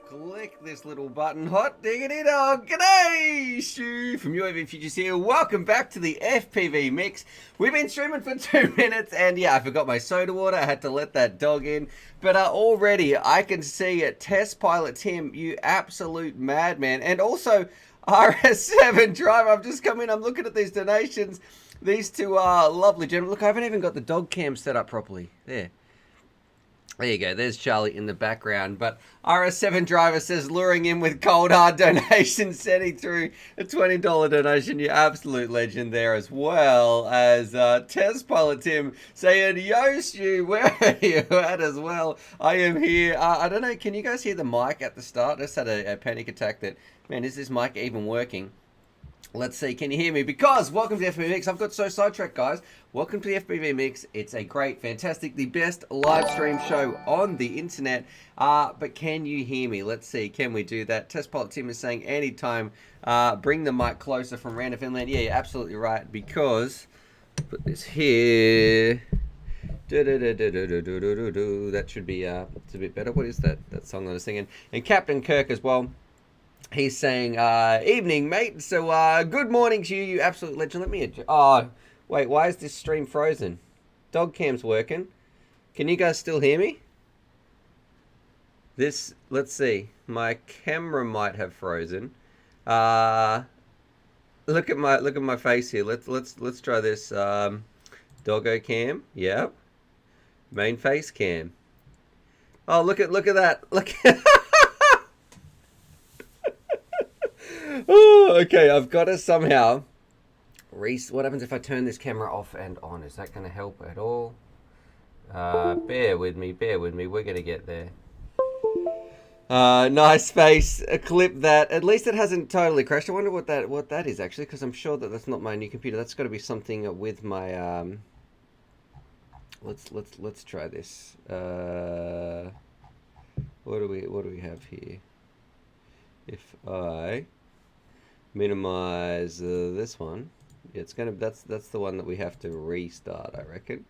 Click this little button. Hot diggity dog. G'day, Stu from UAV Futures here. Welcome back to the FPV mix. We've been streaming for 2 minutes and yeah, I forgot my soda water. I had to let that dog in. But already I can see it. Test Pilot Tim, you absolute madman. And also RS7 Driver. I've just come in. I'm looking at these donations. These two are lovely gentlemen. Look, I haven't even got the dog cam set up properly. There you go. There's Charlie in the background. But RS7 Driver says, luring in with cold hard donation, sending through a $20 donation. You absolute legend there, as well as Test Pilot Tim saying, yo, Stu, where are you at as well? I am here. I don't know. Can you guys hear the mic at the start? I just had a panic attack that, man, is this mic even working? Let's see, can you hear me? Because, welcome to the FPV Mix. I've got so sidetracked, guys. Welcome to the FPV Mix. It's a great, fantastic, the best live stream show on the internet. But can you hear me? Let's see, can we do that? Test Pilot Tim is saying anytime, bring the mic closer from random Finland. Yeah, you're absolutely right, because, put this here. That should be, it's a bit better. What is that song I was singing? And Captain Kirk as well. He's saying, evening, mate. So, good morning to you, you absolute legend. Let me... Oh, wait, why is this stream frozen? Dog cam's working. Can you guys still hear me? This... Let's see. My camera might have frozen. Look at my face here. Let's try this. Doggo cam. Yep. Main face cam. Oh, look at that. Look at... Oh, okay, I've got to somehow... What happens if I turn this camera off and on? Is that going to help at all? Bear with me, we're going to get there. Nice face, clip that. At least it hasn't totally crashed. I wonder what that is actually, because I'm sure that that's not my new computer. That's got to be something with my... Let's try this. What do we have here? If I... minimize this one, yeah, it's gonna, that's the one that we have to restart, I reckon.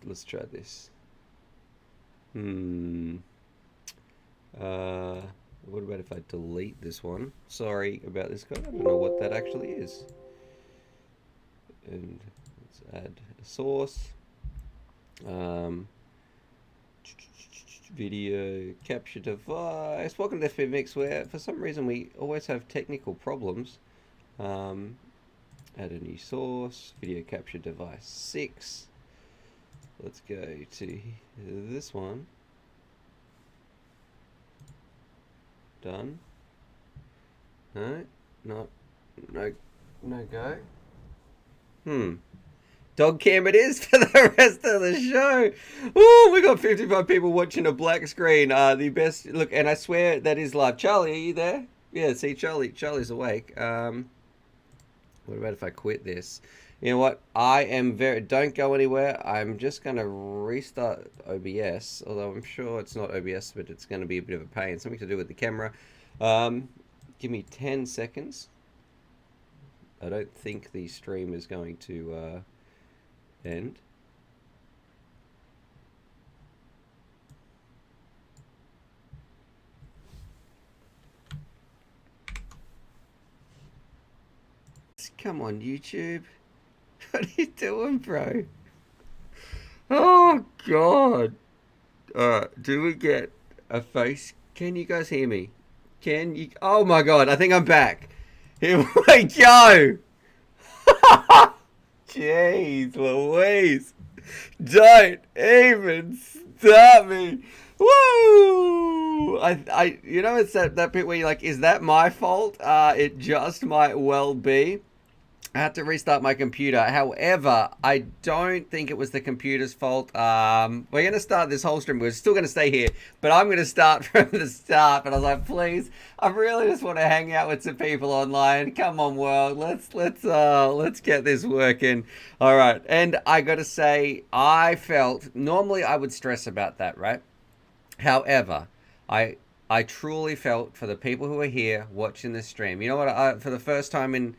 Let's try this. What about if I delete this one? Sorry about this guy, I don't know what that actually is. And let's add a source. Video capture device. Welcome to FPV Mix, where for some reason we always have technical problems. Add a new source. Video capture device 6. Let's go to this one. Done. No go. Dog cam it is for the rest of the show. Oh, we got 55 people watching a black screen. The best look, and I swear that is live. Charlie, are you there? Yeah, see, Charlie's awake. What about if I quit this? You know what? I am don't go anywhere. I'm just gonna restart OBS, although I'm sure it's not OBS, but it's gonna be a bit of a pain. Something to do with the camera. Give me 10 seconds. I don't think the stream is going to end. Come on, YouTube. What are you doing, bro? Oh, God. Do we get a face? Can you guys hear me? Can you? Oh, my God. I think I'm back. Here we go. Jeez Louise. Don't even start me. Woo! You know, it's that bit where you're like, is that my fault? It just might well be. I had to restart my computer. However, I don't think it was the computer's fault. We're going to start this whole stream. We're still going to stay here, but I'm going to start from the start. But I was like, please, I really just want to hang out with some people online. Come on, world. Let's get this working. All right. And I got to say, I felt, normally I would stress about that, right? However, I truly felt for the people who are here watching this stream. You know what? For the first time in,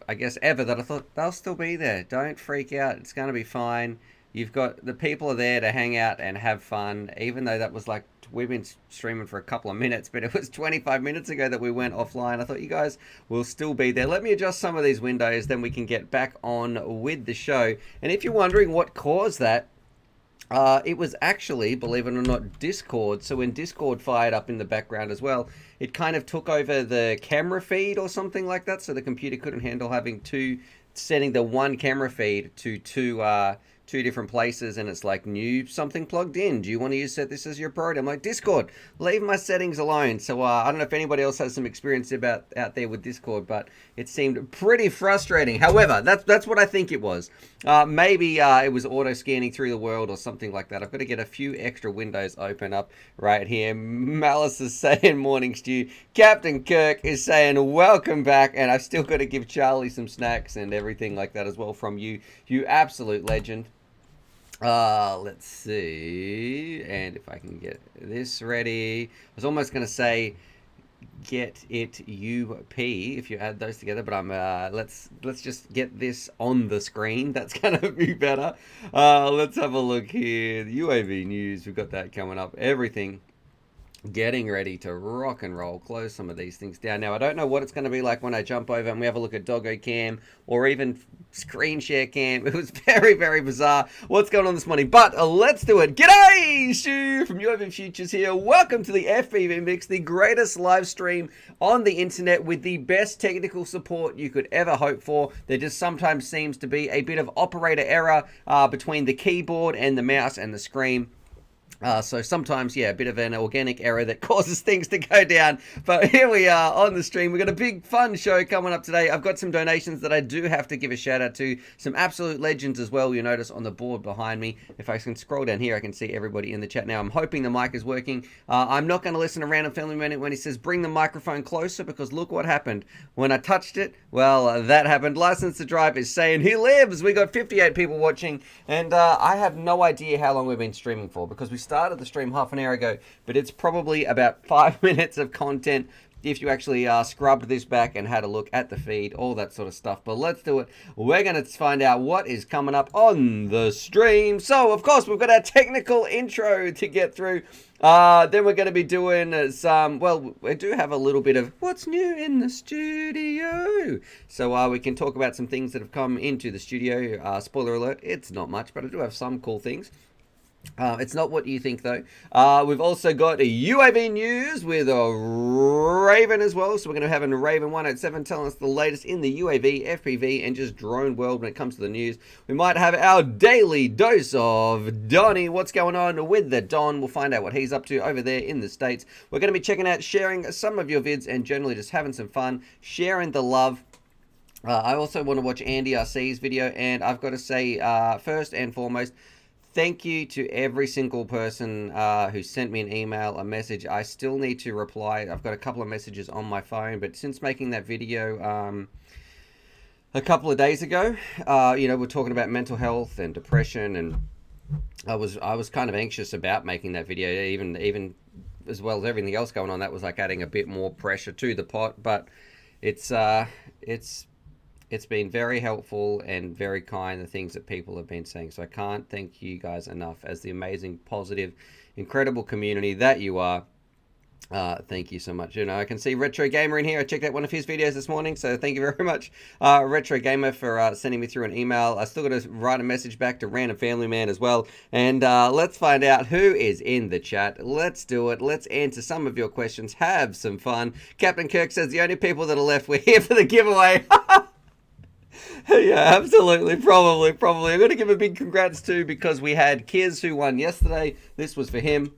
I guess, ever, that I thought they'll still be there. Don't freak out. It's going to be fine. You've got the people are there to hang out and have fun, even though that was like, we've been streaming for a couple of minutes, but it was 25 minutes ago that we went offline. I thought you guys will still be there. Let me adjust some of these windows, then we can get back on with the show. And if you're wondering what caused that, it was actually, believe it or not, Discord. So when Discord fired up in the background as well, it kind of took over the camera feed or something like that. So the computer couldn't handle having setting the one camera feed to two different places, and it's like, new something plugged in. Do you want to set this as your priority? I'm like, Discord, leave my settings alone. So I don't know if anybody else has some experience out there with Discord, but it seemed pretty frustrating. However, that's what I think it was. Maybe it was auto scanning through the world or something like that. I've got to get a few extra windows open up right here. Malice is saying morning stew. Captain Kirk is saying welcome back, and I've still got to give Charlie some snacks and everything like that as well from you absolute legend. Let's see, and if I can get this ready. I was almost going to say get it UP if you add those together, but I'm let's just get this on the screen. That's gonna be better. Let's have a look here. The UAV news, we've got that coming up. Everything getting ready to rock and roll. Close some of these things down. Now, I don't know what it's going to be like when I jump over and we have a look at Doggo Cam or even screen share cam. It was very, very bizarre what's going on this morning, but let's do it. G'day, Stu from UAV Futures here. Welcome to the FPV Mix, the greatest live stream on the internet with the best technical support you could ever hope for. There just sometimes seems to be a bit of operator error between the keyboard and the mouse and the screen. So sometimes, yeah, a bit of an organic error that causes things to go down. But here we are on the stream. We've got a big fun show coming up today. I've got some donations that I do have to give a shout out to. Some absolute legends as well. You'll notice on the board behind me. If I can scroll down here, I can see everybody in the chat now. I'm hoping the mic is working. I'm not going to listen to Random Family Man when he says bring the microphone closer, because look what happened. When I touched it, well, that happened. License to Drive is saying he lives. We got 58 people watching, and I have no idea how long we've been streaming for, because we started the stream half an hour ago, but it's probably about 5 minutes of content if you actually scrubbed this back and had a look at the feed, all that sort of stuff. But let's do it. We're going to find out what is coming up on the stream. So, of course, we've got our technical intro to get through. Then we're going to be doing some, well, we do have a little bit of what's new in the studio. So we can talk about some things that have come into the studio. Spoiler alert, it's not much, but I do have some cool things. It's not what you think, though. We've also got a UAV news with a Raven as well. So we're going to have a Raven 187 telling us the latest in the UAV, FPV, and just drone world when it comes to the news. We might have our daily dose of Donnie. What's going on with the Don? We'll find out what he's up to over there in the States. We're going to be checking out, sharing some of your vids, and generally just having some fun, sharing the love. I also want to watch Andy RC's video, and I've got to say, first and foremost, thank you to every single person who sent me an email, a message. I still need to reply. I've got a couple of messages on my phone, but since making that video a couple of days ago, we're talking about mental health and depression, and I was kind of anxious about making that video, even as well as everything else going on. That was like adding a bit more pressure to the pot, but it's been very helpful and very kind, the things that people have been saying. So I can't thank you guys enough as the amazing, positive, incredible community that you are. Thank you so much. I can see Retro Gamer in here. I checked out one of his videos this morning, so thank you very much, Retro Gamer, for sending me through an email. I still got to write a message back to Random Family Man as well. And let's find out who is in the chat. Let's do it. Let's answer some of your questions. Have some fun. Captain Kirk says the only people that are left were here for the giveaway. Yeah, absolutely. Probably. I'm going to give a big congrats too, because we had Kiz who won yesterday. This was for him.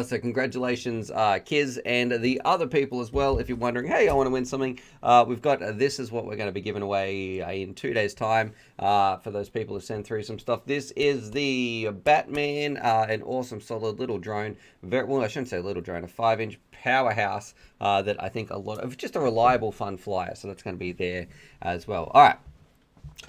So congratulations, Kiz, and the other people as well. If you're wondering, hey, I want to win something, we've got this is what we're going to be giving away in 2 days' time for those people who send through some stuff. This is the Batman, an awesome, solid little drone. Well, I shouldn't say little drone, a 5-inch powerhouse that I think a lot of, just a reliable, fun flyer. So that's going to be there as well. All right.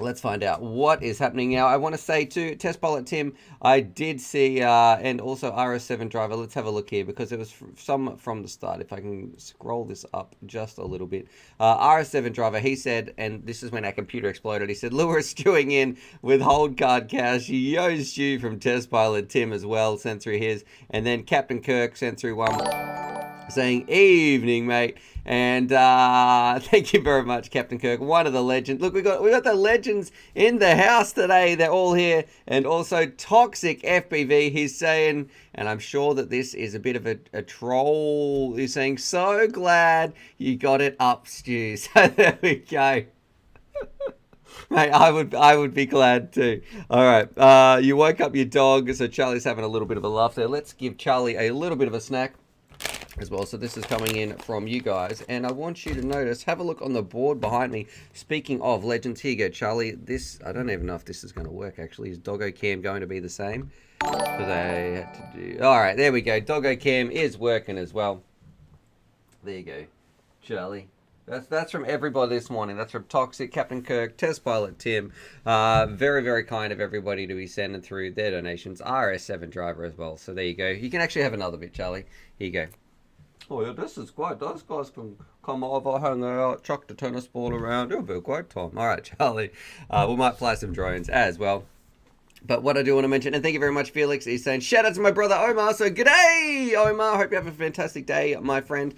Let's find out what is happening now. I want to say to Test Pilot Tim, I did see, and also RS7 driver, let's have a look here because it was some from the start. If I can scroll this up just a little bit. RS7 driver, he said, and this is when our computer exploded, he said, Lure is stewing in with hold card cash. Yo, Stew from Test Pilot Tim as well, sent through his. And then Captain Kirk sent through one saying, evening, mate. And thank you very much, Captain Kirk, one of the legends. Look, we got the legends in the house today. They're all here. And also Toxic FPV, he's saying, and I'm sure that this is a bit of a troll, he's saying, so glad you got it up, Stu. So there we go. Mate, I would be glad too. All right, you woke up your dog, so Charlie's having a little bit of a laugh there. Let's give Charlie a little bit of a snack as well. So this is coming in from you guys, and I want you to notice, have a look on the board behind me. Speaking of legends, here you go, Charlie. This, I don't even know if this is going to work actually. Is Doggo Cam going to be the same? Because I had to do, all right, there we go. Doggo Cam is working as well. There you go, Charlie. That's from everybody this morning. That's from Toxic, Captain Kirk, Test Pilot Tim. Very, very kind of everybody to be sending through their donations. RS7 driver as well. So there you go. You can actually have another bit, Charlie. Here you go. Oh, yeah, this is great. Those guys can come over, hang out, chuck the tennis ball around. It'll be a great time. All right, Charlie. We might fly some drones as well. But what I do want to mention, and thank you very much, Felix, he's saying, shout out to my brother Omar. So g'day, Omar. Hope you have a fantastic day, my friend.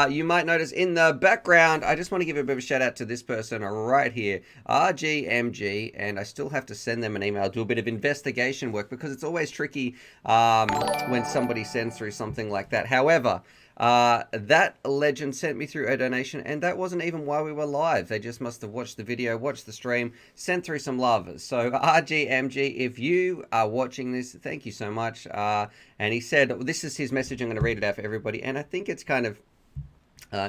You might notice in the background, I just want to give a bit of a shout out to this person right here, RGMG, and I still have to send them an email, do a bit of investigation work, because it's always tricky when somebody sends through something like that. However, that legend sent me through a donation, and that wasn't even while we were live. They just must have watched the video, watched the stream, sent through some love. So RGMG, if you are watching this, thank you so much. And he said, this is his message, I'm going to read it out for everybody, and I think it's kind of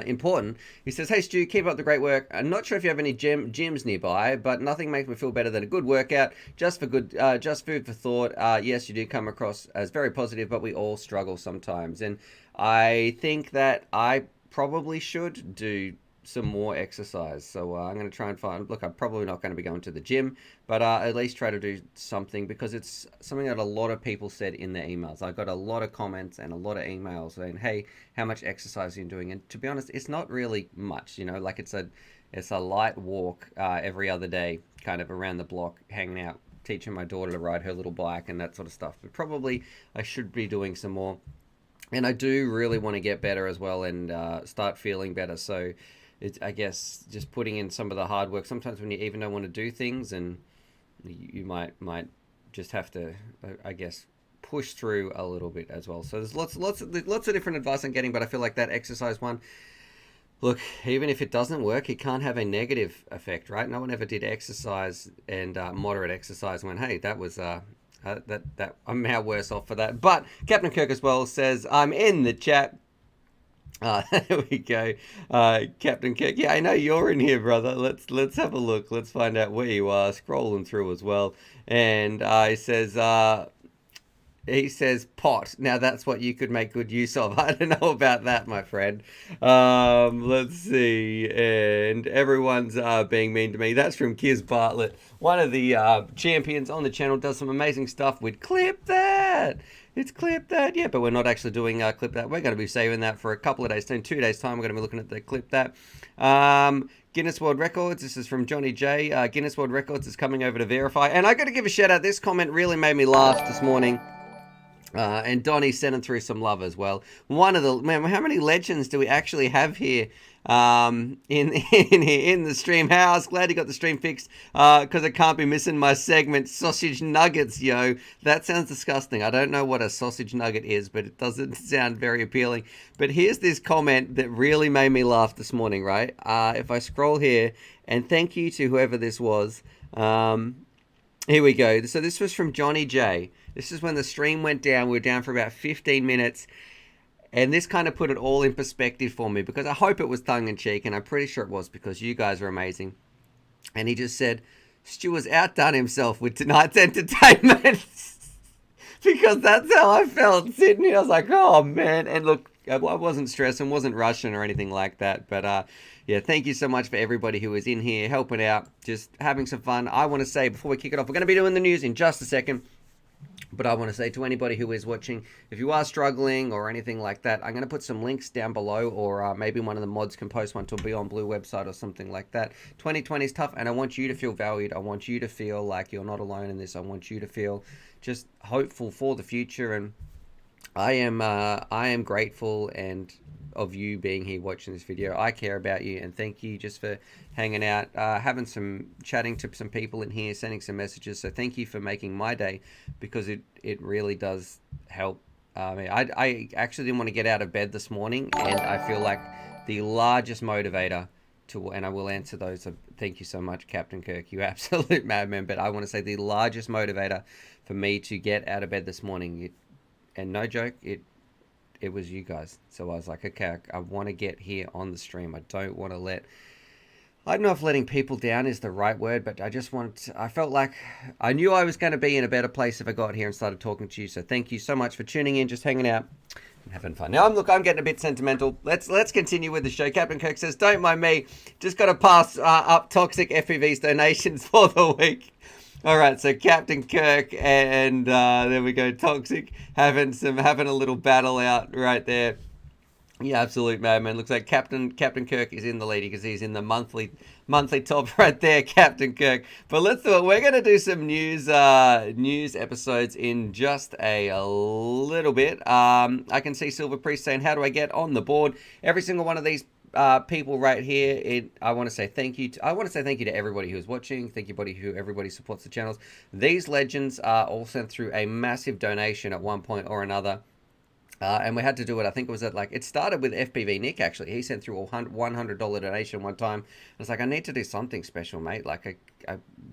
important. He says, hey Stu, keep up the great work. I'm not sure if you have any gyms nearby, but nothing makes me feel better than a good workout. Just food for thought. Yes, you do come across as very positive, but we all struggle sometimes. And I think that I probably should do some more exercise. So I'm going to try and find, look, I'm probably not going to be going to the gym, but at least try to do something, because it's something that a lot of people said in their emails. I got a lot of comments and a lot of emails saying, hey, how much exercise are you doing? And to be honest, it's not really much, you know, like it's a light walk every other day, kind of around the block, hanging out, teaching my daughter to ride her little bike and that sort of stuff. But probably I should be doing some more. And I do really want to get better as well and start feeling better. So it's, I guess, just putting in some of the hard work. Sometimes when you even don't want to do things, and you might just have to, I guess, push through a little bit as well. So there's lots of different advice I'm getting, but I feel like that exercise one, look, even if it doesn't work, it can't have a negative effect, right? No one ever did exercise and moderate exercise and went, hey, that was that I'm now worse off for that. But Captain Kirk as well says, I'm in the chat. There we go. Captain Kirk. Yeah, I know you're in here, brother. Let's have a look. Let's find out where you are. Scrolling through as well. And he says pot. Now that's what you could make good use of. I don't know about that, my friend. Let's see. And everyone's being mean to me. That's from Kiz Bartlett. One of the champions on the channel, does some amazing stuff with Clip That. It's Clip That. Yeah, but we're not actually doing Clip That. We're going to be saving that for a couple of days. In 2 days' time, we're going to be looking at the Clip That. Guinness World Records. This is from Johnny J. Guinness World Records is coming over to verify. And I got to give a shout out. This comment really made me laugh this morning. And Donnie sending through some love as well. One of the, man, how many legends do we actually have here in the stream house? Glad you got the stream fixed, because I can't be missing my segment, sausage nuggets, yo. That sounds disgusting. I don't know what a sausage nugget is, but it doesn't sound very appealing. But here's this comment that really made me laugh this morning, right? If I scroll here, and thank you to whoever this was. Here we go. So this was from Johnny J. This is when the stream went down. We were down for about 15 minutes. And this kind of put it all in perspective for me, because I hope it was tongue-in-cheek, and I'm pretty sure it was, because you guys are amazing. And he just said, Stu has outdone himself with tonight's entertainment. Because that's how I felt sitting here. I was like, oh, man. And look, I wasn't stressing, wasn't rushing or anything like that. But yeah, thank you so much for everybody who is in here helping out, just having some fun. I want to say before we kick it off, we're going to be doing the news in just a second. But I want to say to anybody who is watching, if you are struggling or anything like that, I'm going to put some links down below, or maybe one of the mods can post one to a Beyond Blue website or something like that. 2020 is tough, and I want you to feel valued. I want you to feel like you're not alone in this. I want you to feel just hopeful for the future, and I am grateful and of you being here watching this video. I care about you, and thank you just for hanging out, chatting to some people in here, sending some messages. So thank you for making my day, because it really does help. I actually didn't want to get out of bed this morning, and I feel like the largest motivator and I will answer those. Thank you so much, Captain Kirk, you absolute madman. But I want to say the largest motivator for me to get out of bed this morning, and no joke, it was you guys. So I was like, okay, I want to get here on the stream. I don't want to I don't know if letting people down is the right word, but I felt like I knew I was going to be in a better place if I got here and started talking to you. So thank you so much for tuning in, just hanging out and having fun. Now, I'm getting a bit sentimental. Let's continue with the show. Captain Kirk says, don't mind me. Just got to pass up Toxic FPV's donations for the week. All right, so Captain Kirk and there we go, Toxic having a little battle out right there. Yeah, absolute madman. Looks like Captain Kirk is in the lead because he's in the monthly top right there, Captain Kirk. But let's do it. We're going to do some news episodes in just a little bit. I can see Silver Priest saying, how do I get on the board? Every single one of these people right here, I want to say thank you to everybody who's watching. Thank you everybody supports the channels. These legends are all sent through a massive donation at one point or another. And we had to do it, I think it was it started with FPV Nick, actually. He sent through a $100 donation one time. I was like, I need to do something special, mate. Like,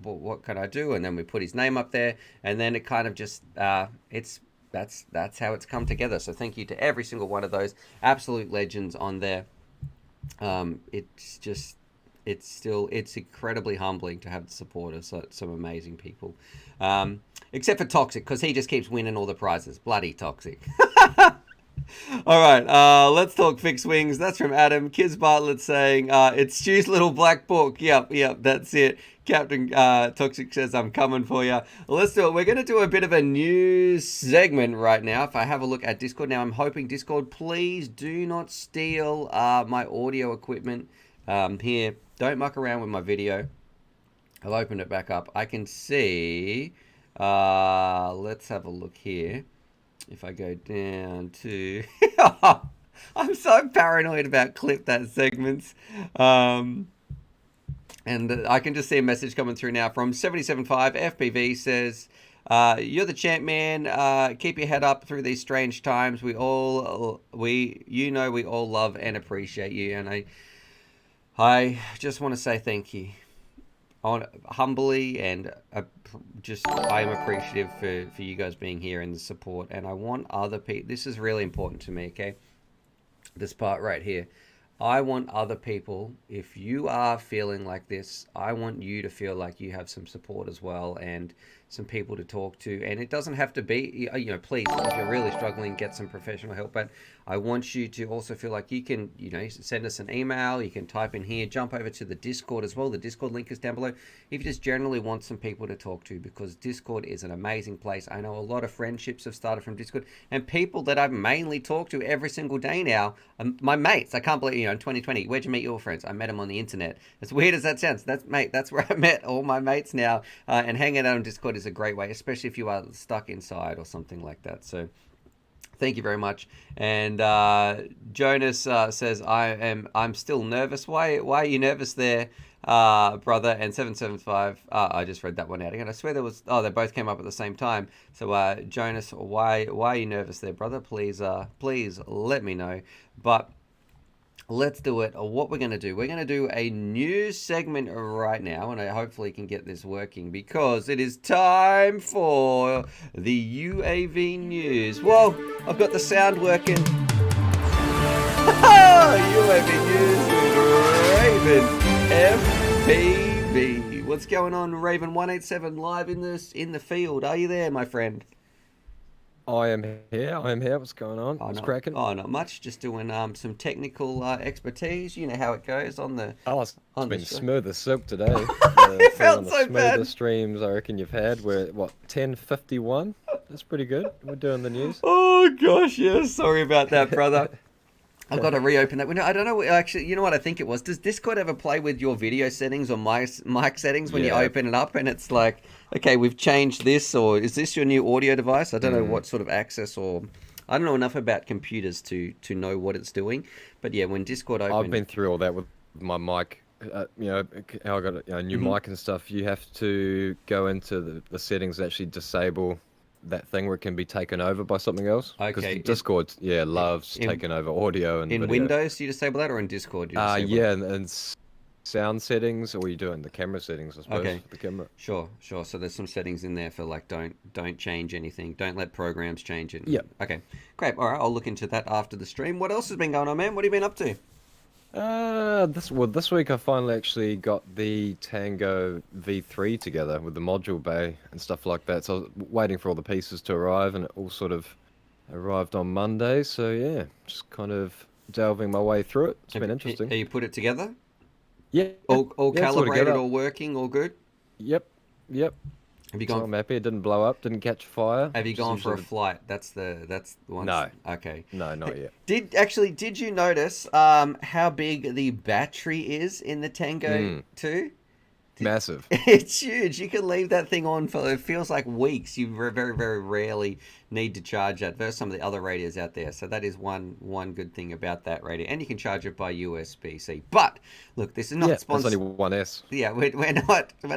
what can I do? And then we put his name up there, and then it kind of just, that's how it's come together. So thank you to every single one of those absolute legends on there. It's incredibly humbling to have the support of some amazing people. Except for Toxic, because he just keeps winning all the prizes. Bloody Toxic. All right, let's talk fixed wings. That's from Adam. Kiz Bartlett saying, it's Stu's little black book. Yep, that's it. Captain Toxic says, I'm coming for you. Let's do it. We're going to do a bit of a news segment right now. If I have a look at Discord now, I'm hoping Discord, please do not steal my audio equipment here. Don't muck around with my video. I'll open it back up. I can see, let's have a look here. If I go down to, I'm so paranoid about clip that segments. And I can just see a message coming through now from 775 FPV says, you're the champ, man. Keep your head up through these strange times. We all love and appreciate you. And I just want to say thank you. Humbly, and I am appreciative for you guys being here and the support. And I want other people, this is really important to me, okay? This part right here. I want other people, if you are feeling like this, I want you to feel like you have some support as well, and some people to talk to. And it doesn't have to be, please, if you're really struggling, get some professional help. But I want you to also feel like you can, send us an email. You can type in here, jump over to the Discord as well. The Discord link is down below. If you just generally want some people to talk to, because Discord is an amazing place. I know a lot of friendships have started from Discord, and people that I've mainly talked to every single day now, my mates. I can't believe, in 2020, where'd you meet your friends? I met them on the internet. As weird as that sounds, that's where I met all my mates now. And hanging out on Discord is a great way, especially if you are stuck inside or something like that. So thank you very much. And Jonas says, I'm still nervous. Why are you nervous there, brother? And 775, I just read that one out again. I swear they both came up at the same time. So Jonas, why are you nervous there, brother? Please let me know. But let's do it. What we're going to do, we're going to do a news segment right now, and I hopefully can get this working, because it is time for the UAV news. Whoa, I've got the sound working. UAV news with Raven FPV. What's going on, Raven 187 live in the field? Are you there, my friend? I am here. I am here. What's going on? Oh, What's not cracking? oh, not much. Just doing some technical expertise. You know how it goes Oh, it's on the been show. smooth as silk today. It Probably felt one of the so smoothest bad. streams I reckon you've had. We're at, what, 10:51? That's pretty good. We're doing the news. Oh gosh, yeah. Sorry about that, brother. I've got to reopen that window. I don't know. Actually, you know what I think it was? Does Discord ever play with your video settings or mic settings when you Yeah. open it up and it's like, okay, we've changed this, or is this your new audio device? I don't know Mm. what sort of access, or I don't know enough about computers to know what it's doing. But yeah, when Discord I've opened, been through all that with my mic. How I got a new hmm mic and stuff. You have to go into the settings and actually disable that thing where it can be taken over by something else. Because okay, Discord, yeah, loves in taking over audio and in video. Windows do you disable that, or in Discord do you disable it? Yeah, and sound settings, or you doing the camera settings, I suppose, Okay. for the camera. Sure, sure. So there's some settings in there for like don't change anything. Don't let programs change it. Yeah. Okay, great. All right, I'll look into that after the stream. What else has been going on, man? What have you been up to? This week I finally actually got the Tango V3 together with the module bay and stuff like that. So I was waiting for all the pieces to arrive, and it all sort of arrived on Monday. So yeah, just kind of delving my way through it. It's been Have interesting. you put it together? Yeah, All yeah, it's all calibrated, together. all working, all good. Yep, yep. Have you So gone? I'm happy it didn't blow up, didn't catch fire, Have you which is gone for usually a the... flight? That's the one. No, Okay. no, not yet. Did you notice how big the battery is in the Tango Mm, 2? massive. It's huge. You can leave that thing on for it feels like weeks. You very very rarely need to charge that versus some of the other radios out there. So that is one good thing about that radio, and you can charge it by USB-C. But look, this is Yeah, not there's only sponsored. one S. Yeah, we're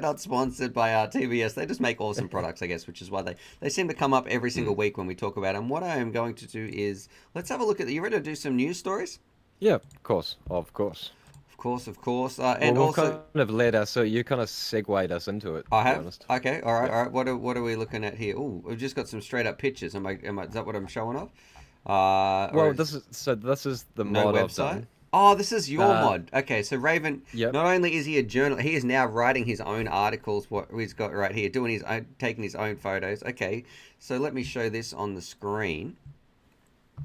not sponsored by TBS. They just make awesome products, I guess, which is why they seem to come up every single Mm. week when we talk about them. What I am going to do is let's have a look at. You ready to do some news stories? Yeah, of course, of course. Of course, of course, Well, and we've also. kind of led us, so you kind of segued us into it, I to be have. honest. Okay. All right. Yep. All right. What are we looking at here? Oh, we've just got some straight up pictures. Is that what I'm showing off? Or Well, is this is the no mod I've website? done. Oh, this is your Uh, mod. Okay, so Raven, yep. not only is he a journal, he is now writing his own articles. What he's got right here, doing his own, taking his own photos. Okay, so let me show this on the screen.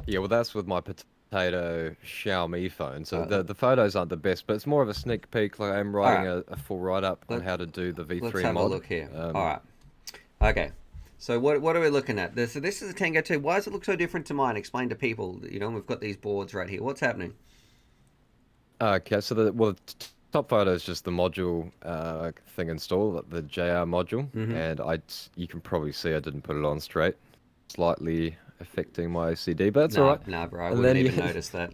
Yeah, well, that's with my potato Xiaomi phone. So Uh, the photos aren't the best, but it's more of a sneak peek. Like I'm all writing right, a full write up on let how to do the let's V3 have a mod. look here. All Um, right. Okay. So what are we looking at? So this is a Tango 2. Why does it look so different to mine? Explain to people. You know, we've got these boards right here. What's happening? okay, so top photo is just the module thing installed, the JR module, Mm-hmm. and you can probably see I didn't put it on straight, slightly affecting my OCD, but it's all Nah, right. nah, bro. I And wouldn't then even you, notice that.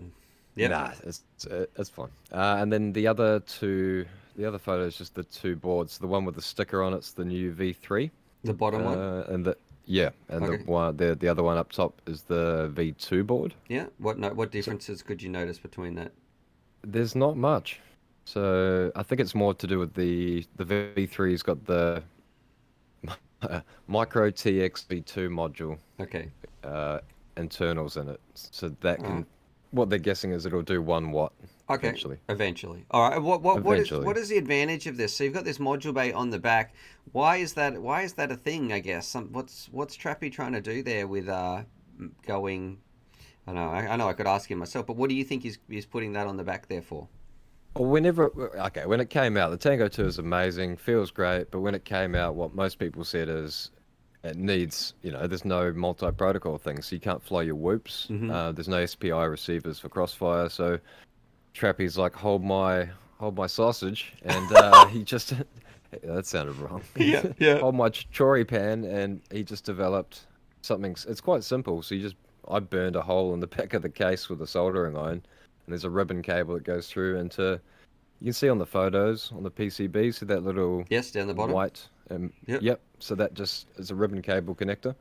Yep. nah, it's fine. And then the other photo is just the two boards. The one with the sticker on it's the new V3, The bottom one. and yeah, and Okay. the other one up top is the V2 board. Yeah. What So differences could you notice between that? there's not much. So I think it's more to do with the V3's got the micro TX V2 module Okay. uh, internals in it, so that All right. can what they're guessing is it'll do 1 watt Okay. eventually. Eventually. All right. What Eventually. is the advantage of this? So you've got this module bay on the back. Why is that a thing? I guess. What's Trappy trying to do there with going? I know. I know. I could ask him myself, but what do you think he's putting that on the back there for? When it came out, the Tango 2 is amazing, feels great, but when it came out, what most people said is it needs, there's no multi-protocol thing, so you can't fly your whoops. Mm-hmm. There's no SPI receivers for Crossfire, so Trappy's like, hold my sausage, and he just, that sounded wrong. Yeah. Yeah. Hold my chori pan, and he just developed something. It's quite simple. So I burned a hole in the back of the case with a soldering iron, and there's a ribbon cable that goes through into. You can see on the photos on the PCB, see that little Yes. Down the bottom. white. Yep. Yep. So that just is a ribbon cable connector.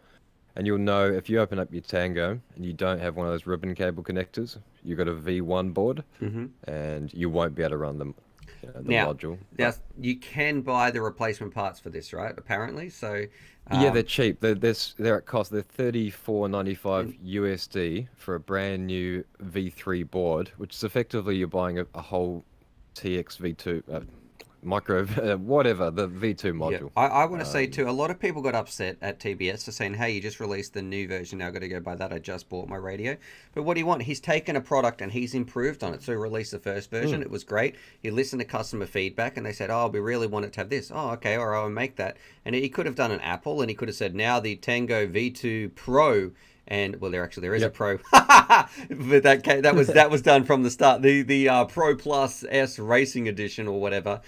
And you'll know if you open up your Tango and you don't have one of those ribbon cable connectors, you've got a V1 board, Mm-hmm. and you won't be able to run the Now, module. now But you can buy the replacement parts for this, right? Apparently. So, yeah, they're um, cheap. They're at cost. They're $34.95 and USD for a brand new V3 board, which is effectively you're buying a whole TX V2. micro, whatever, the V2 Yeah. module. I want to say too, a lot of people got upset at TBS for saying, hey, you just released the new version, now I've got to go buy that, I just bought my radio. But what do you want? He's taken a product and he's improved on it. So he released the first version, it was great. He listened to customer feedback and they said, oh, we really want it to have this. Oh, okay, all right, I'll make that. And he could have done an Apple and he could have said, now the Tango V2 Pro, and well, there is a Pro, but that was done from the start. The Pro Plus S Racing Edition or whatever.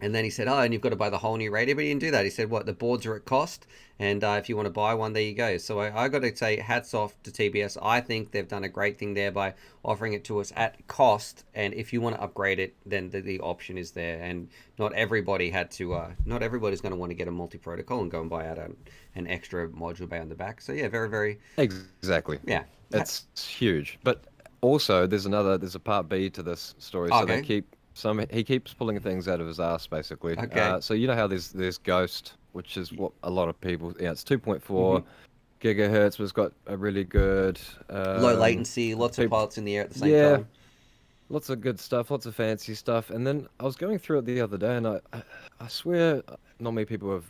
And then he said, oh, and you've got to buy the whole new radio. But he didn't do that. He said, what, the boards are at cost. And if you want to buy one, there you go. So I got to say, hats off to TBS. I think they've done a great thing there by offering it to us at cost. And if you want to upgrade it, then the option is there. And not everybody not everybody's going to want to get a multi-protocol and go and buy out an extra module bay on the back. So yeah, very, very... Exactly. Yeah. It's huge. But also, there's a part B to this story. So Okay. he keeps pulling things out of his ass, basically. Okay. So you know how there's Ghost, which is what a lot of people... Yeah, it's 2.4 gigahertz, but it's got a really good... low latency, lots of pilots in the air at the same time. Lots of good stuff, lots of fancy stuff. And then I was going through it the other day, and I swear not many people have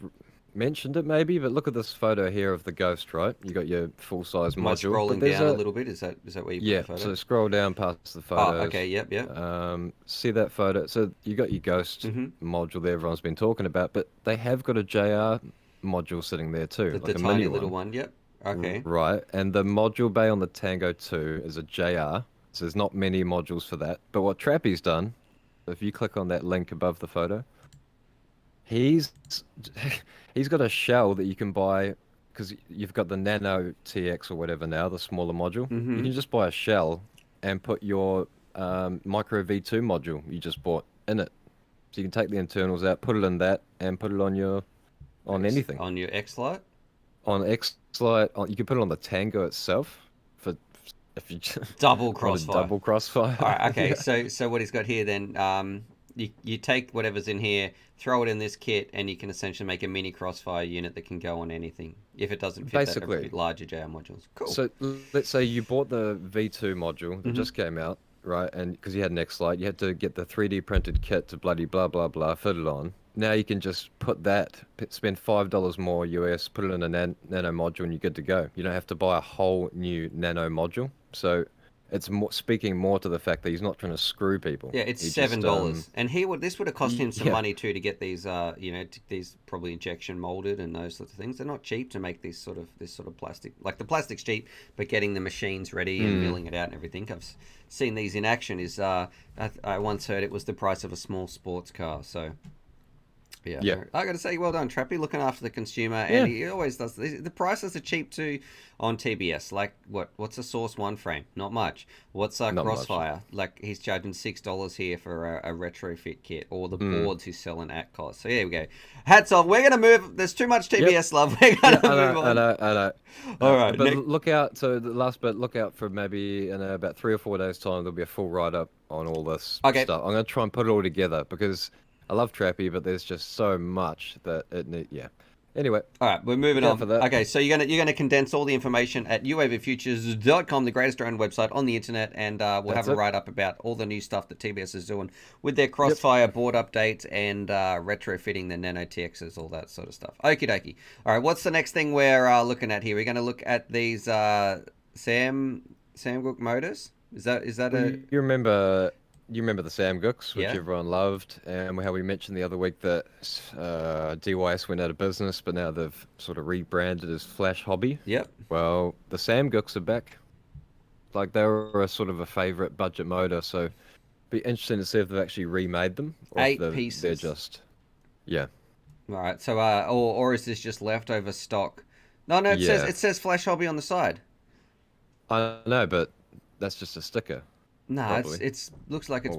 mentioned it maybe, but look at this photo here of the Ghost, right? You got your full-size Am I module. scrolling down a little bit? Is that where you put the photo? So scroll down past the photos. Oh, okay, yep. See that photo? So you got your Ghost module that everyone's been talking about, but they have got a JR module sitting there too. The tiny little one, yep. Okay. Right, and the module bay on the Tango 2 is a JR, so there's not many modules for that. But what Trappy's done, if you click on that link above the photo, he's got a shell that you can buy, because you've got the Nano TX or whatever now, the smaller module. You can just buy a shell and put your micro V2 module you just bought in it. So you can take the internals out, put it in that, and put it on anything. On your X-Lite? On X-Lite, you can put it on the Tango itself for if you double crossfire. Double crossfire. All right, okay. Yeah. So what he's got here then, you take whatever's in here, throw it in this kit, and you can essentially make a mini crossfire unit that can go on anything if it doesn't fit Basically, that larger JR modules. Cool. So let's say you bought the V2 module that just came out, right? And because you had an X-Lite, you had to get the 3D printed kit to bloody blah blah blah fit it on. Now you can just put that, spend $5 more US, put it in a nano module, and you're good to go. You don't have to buy a whole new nano module. So it's speaking more to the fact that he's not trying to screw people. Yeah, it's $7, and this would have cost him some money too to get these, these probably injection molded and those sorts of things. They're not cheap to make this sort of plastic. Like the plastic's cheap, but getting the machines ready and milling it out and everything. I've seen these in action. I once heard it was the price of a small sports car. So. Yeah, I got to say, well done, Trappy, looking after the consumer, and he always does. The prices are cheap too on TBS. Like what's a Source 1 frame? Not much. What's a Crossfire? Much. Like he's charging $6 here for a retrofit kit, or the boards he's selling at cost. So here we go. Hats off. We're gonna move. There's too much TBS love. We're gonna move on. I know. All right, but look out. So the last bit, look out for maybe in about 3 or 4 days' time. There'll be a full write up on all this stuff. I'm gonna try and put it all together because I love Trappy, but there's just so much that it needs. Yeah. Anyway. All right, we're moving on. For that. Okay, so you're gonna condense all the information at uavfutures.com, the greatest drone website on the internet, and we'll have a write up about all the new stuff that TBS is doing with their Crossfire board updates and retrofitting the Nano TXs, all that sort of stuff. Okie dokie. All right, what's the next thing we're looking at here? We're gonna look at these Samgoks motors. Is that a? You remember the Samgoks, which everyone loved, and how we mentioned the other week that DYS went out of business, but now they've sort of rebranded as Flash Hobby. Yep. Well, the Samgoks are back. Like, they were a sort of a favourite budget motor, so be interesting to see if they've actually remade them. Or 8 if pieces. They're just... Yeah. All right, so, or is this just leftover stock? No, it says Flash Hobby on the side. I know, but that's just a sticker. No, it's looks like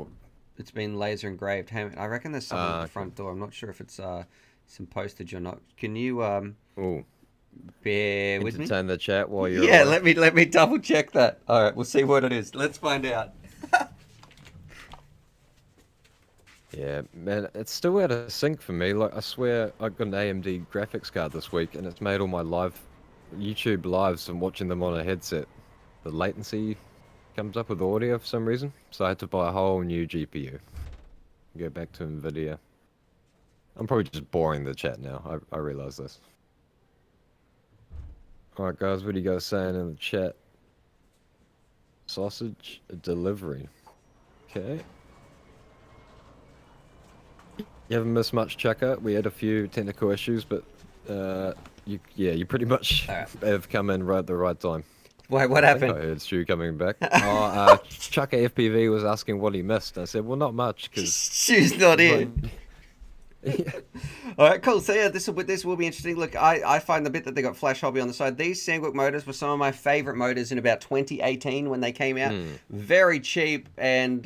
it's been laser engraved. I reckon there's something at the front door. I'm not sure if it's some postage or not. Can you bear with me? Entertain the chat while you're let me double check that. All right, we'll see what it is. Let's find out. Yeah, man, it's still out of sync for me. Like, I swear, I got an AMD graphics card this week, and it's made all my YouTube lives and watching them on a headset. The latency comes up with audio for some reason, so I had to buy a whole new GPU. Go back to NVIDIA. I'm probably just boring the chat now. I realize this. Alright guys, what are you guys saying in the chat? Sausage delivery. Okay. You haven't missed much, Chaka. We had a few technical issues, but you pretty much have come in right at the right time. Wait, what I think happened? I heard Stu coming back. Chaka FPV was asking what he missed. I said, well, not much, because... Stu's not in. All right, cool. So yeah, this will be interesting. Look, I find the bit that they got Flash Hobby on the side. These Samgoks motors were some of my favorite motors in about 2018 when they came out. Very cheap and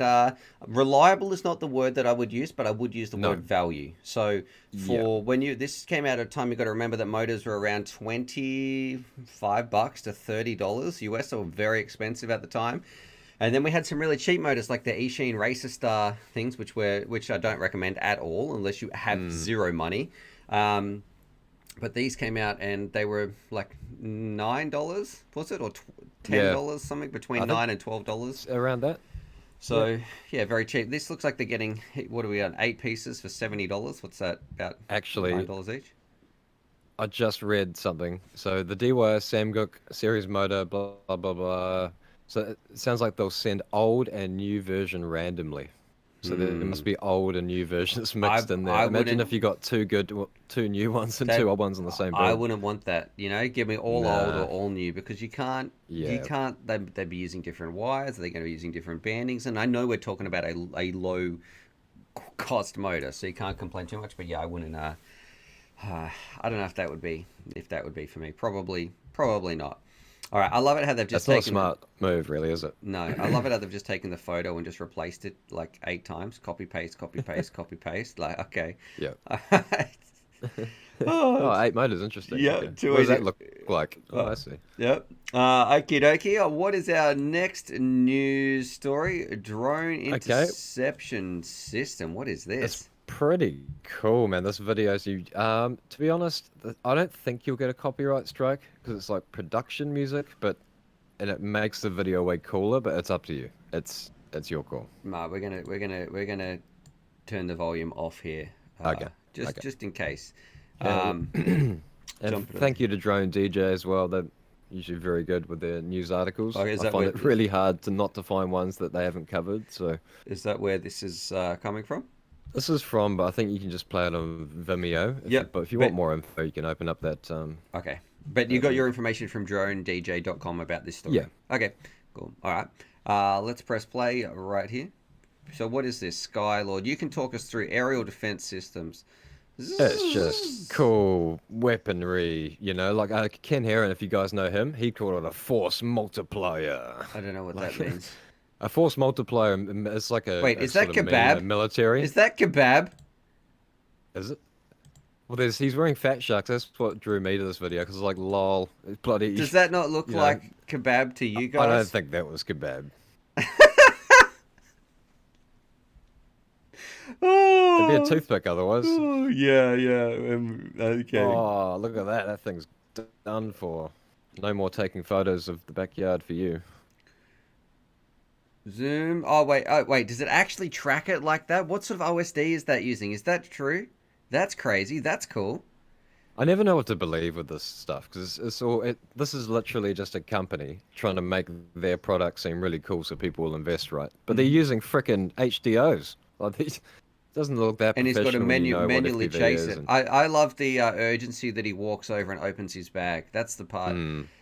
reliable is not the word that I would use, but I would use the word value. So for when this came out at a time, you got to remember that motors were around $25 to $30 US, so very expensive at the time. And then we had some really cheap motors like the Eachine Racer Star things, which I don't recommend at all unless you have zero money. But these came out and they were like $9, was it, or $10, something between $9 and $12 around that. So yeah, very cheap. This looks like they're getting, what are we on, 8 pieces for $70? What's that, about actually $9 each? I just read something. So the DYS Samgoks series motor, blah blah blah blah. So it sounds like they'll send old and new version randomly. So there must be old and new versions mixed in there. Imagine if you got two new ones and two old ones on the same build. I wouldn't want that. You know, give me all old or all new, because you can't. You can't. They'd be using different wires. Are they going to be using different bandings? And I know we're talking about a low cost motor, so you can't complain too much. But yeah, I wouldn't. I don't know if that would be for me. Probably not. All right, I love it how they've just taken... That's not a smart move, really, is it? No, I love it how they've just taken the photo and just replaced it like 8 times. Copy, paste, copy, paste, copy, paste. Like, okay. Yeah. Oh, 8 motors, interesting. Yeah. Okay. What does that look like? Oh, I see. Yep. Okie dokie. What is our next news story? Drone interception system. What is this? It's pretty cool, man. This video's to be honest, I don't think you'll get a copyright strike because it's like production music, and it makes the video way cooler, but it's up to you. It's your call. Ma, we're gonna turn the volume off here. Okay. Just in case. And thank you to Drone DJ as well. They're usually very good with their news articles. I find it really hard not to find ones that they haven't covered. So is that where this is coming from? This is from, but I think you can just play it on Vimeo. But if you want more info, you can open up that. Okay. But you got your information from dronedj.com about this story? Yeah. Okay, cool. All right. Let's press play right here. So what is this? Skylord. You can talk us through aerial defense systems. It's just cool weaponry, you know, like Ken Heron, if you guys know him, he called it a force multiplier. I don't know what that means. A force multiplier is like a... Wait, is that kebab? Military. Is that kebab? Is it? Well, he's wearing fat sharks. That's what drew me to this video, because it's like, lol, it's bloody... Does that not look like kebab to you guys? I don't think that was kebab. Oh, it'd be a toothpick otherwise. Oh, yeah. Okay. Oh, look at that. That thing's done for. No more taking photos of the backyard for you. Zoom. Oh, wait. Does it actually track it like that? What sort of OSD is that using? Is that true? That's crazy. That's cool. I never know what to believe with this stuff, because this is literally just a company trying to make their product seem really cool so people will invest, right? But they're using frickin' HDOs. Like these, doesn't look that and professional. And he's got to manually chase it. And... I love the urgency that he walks over and opens his bag. That's the part.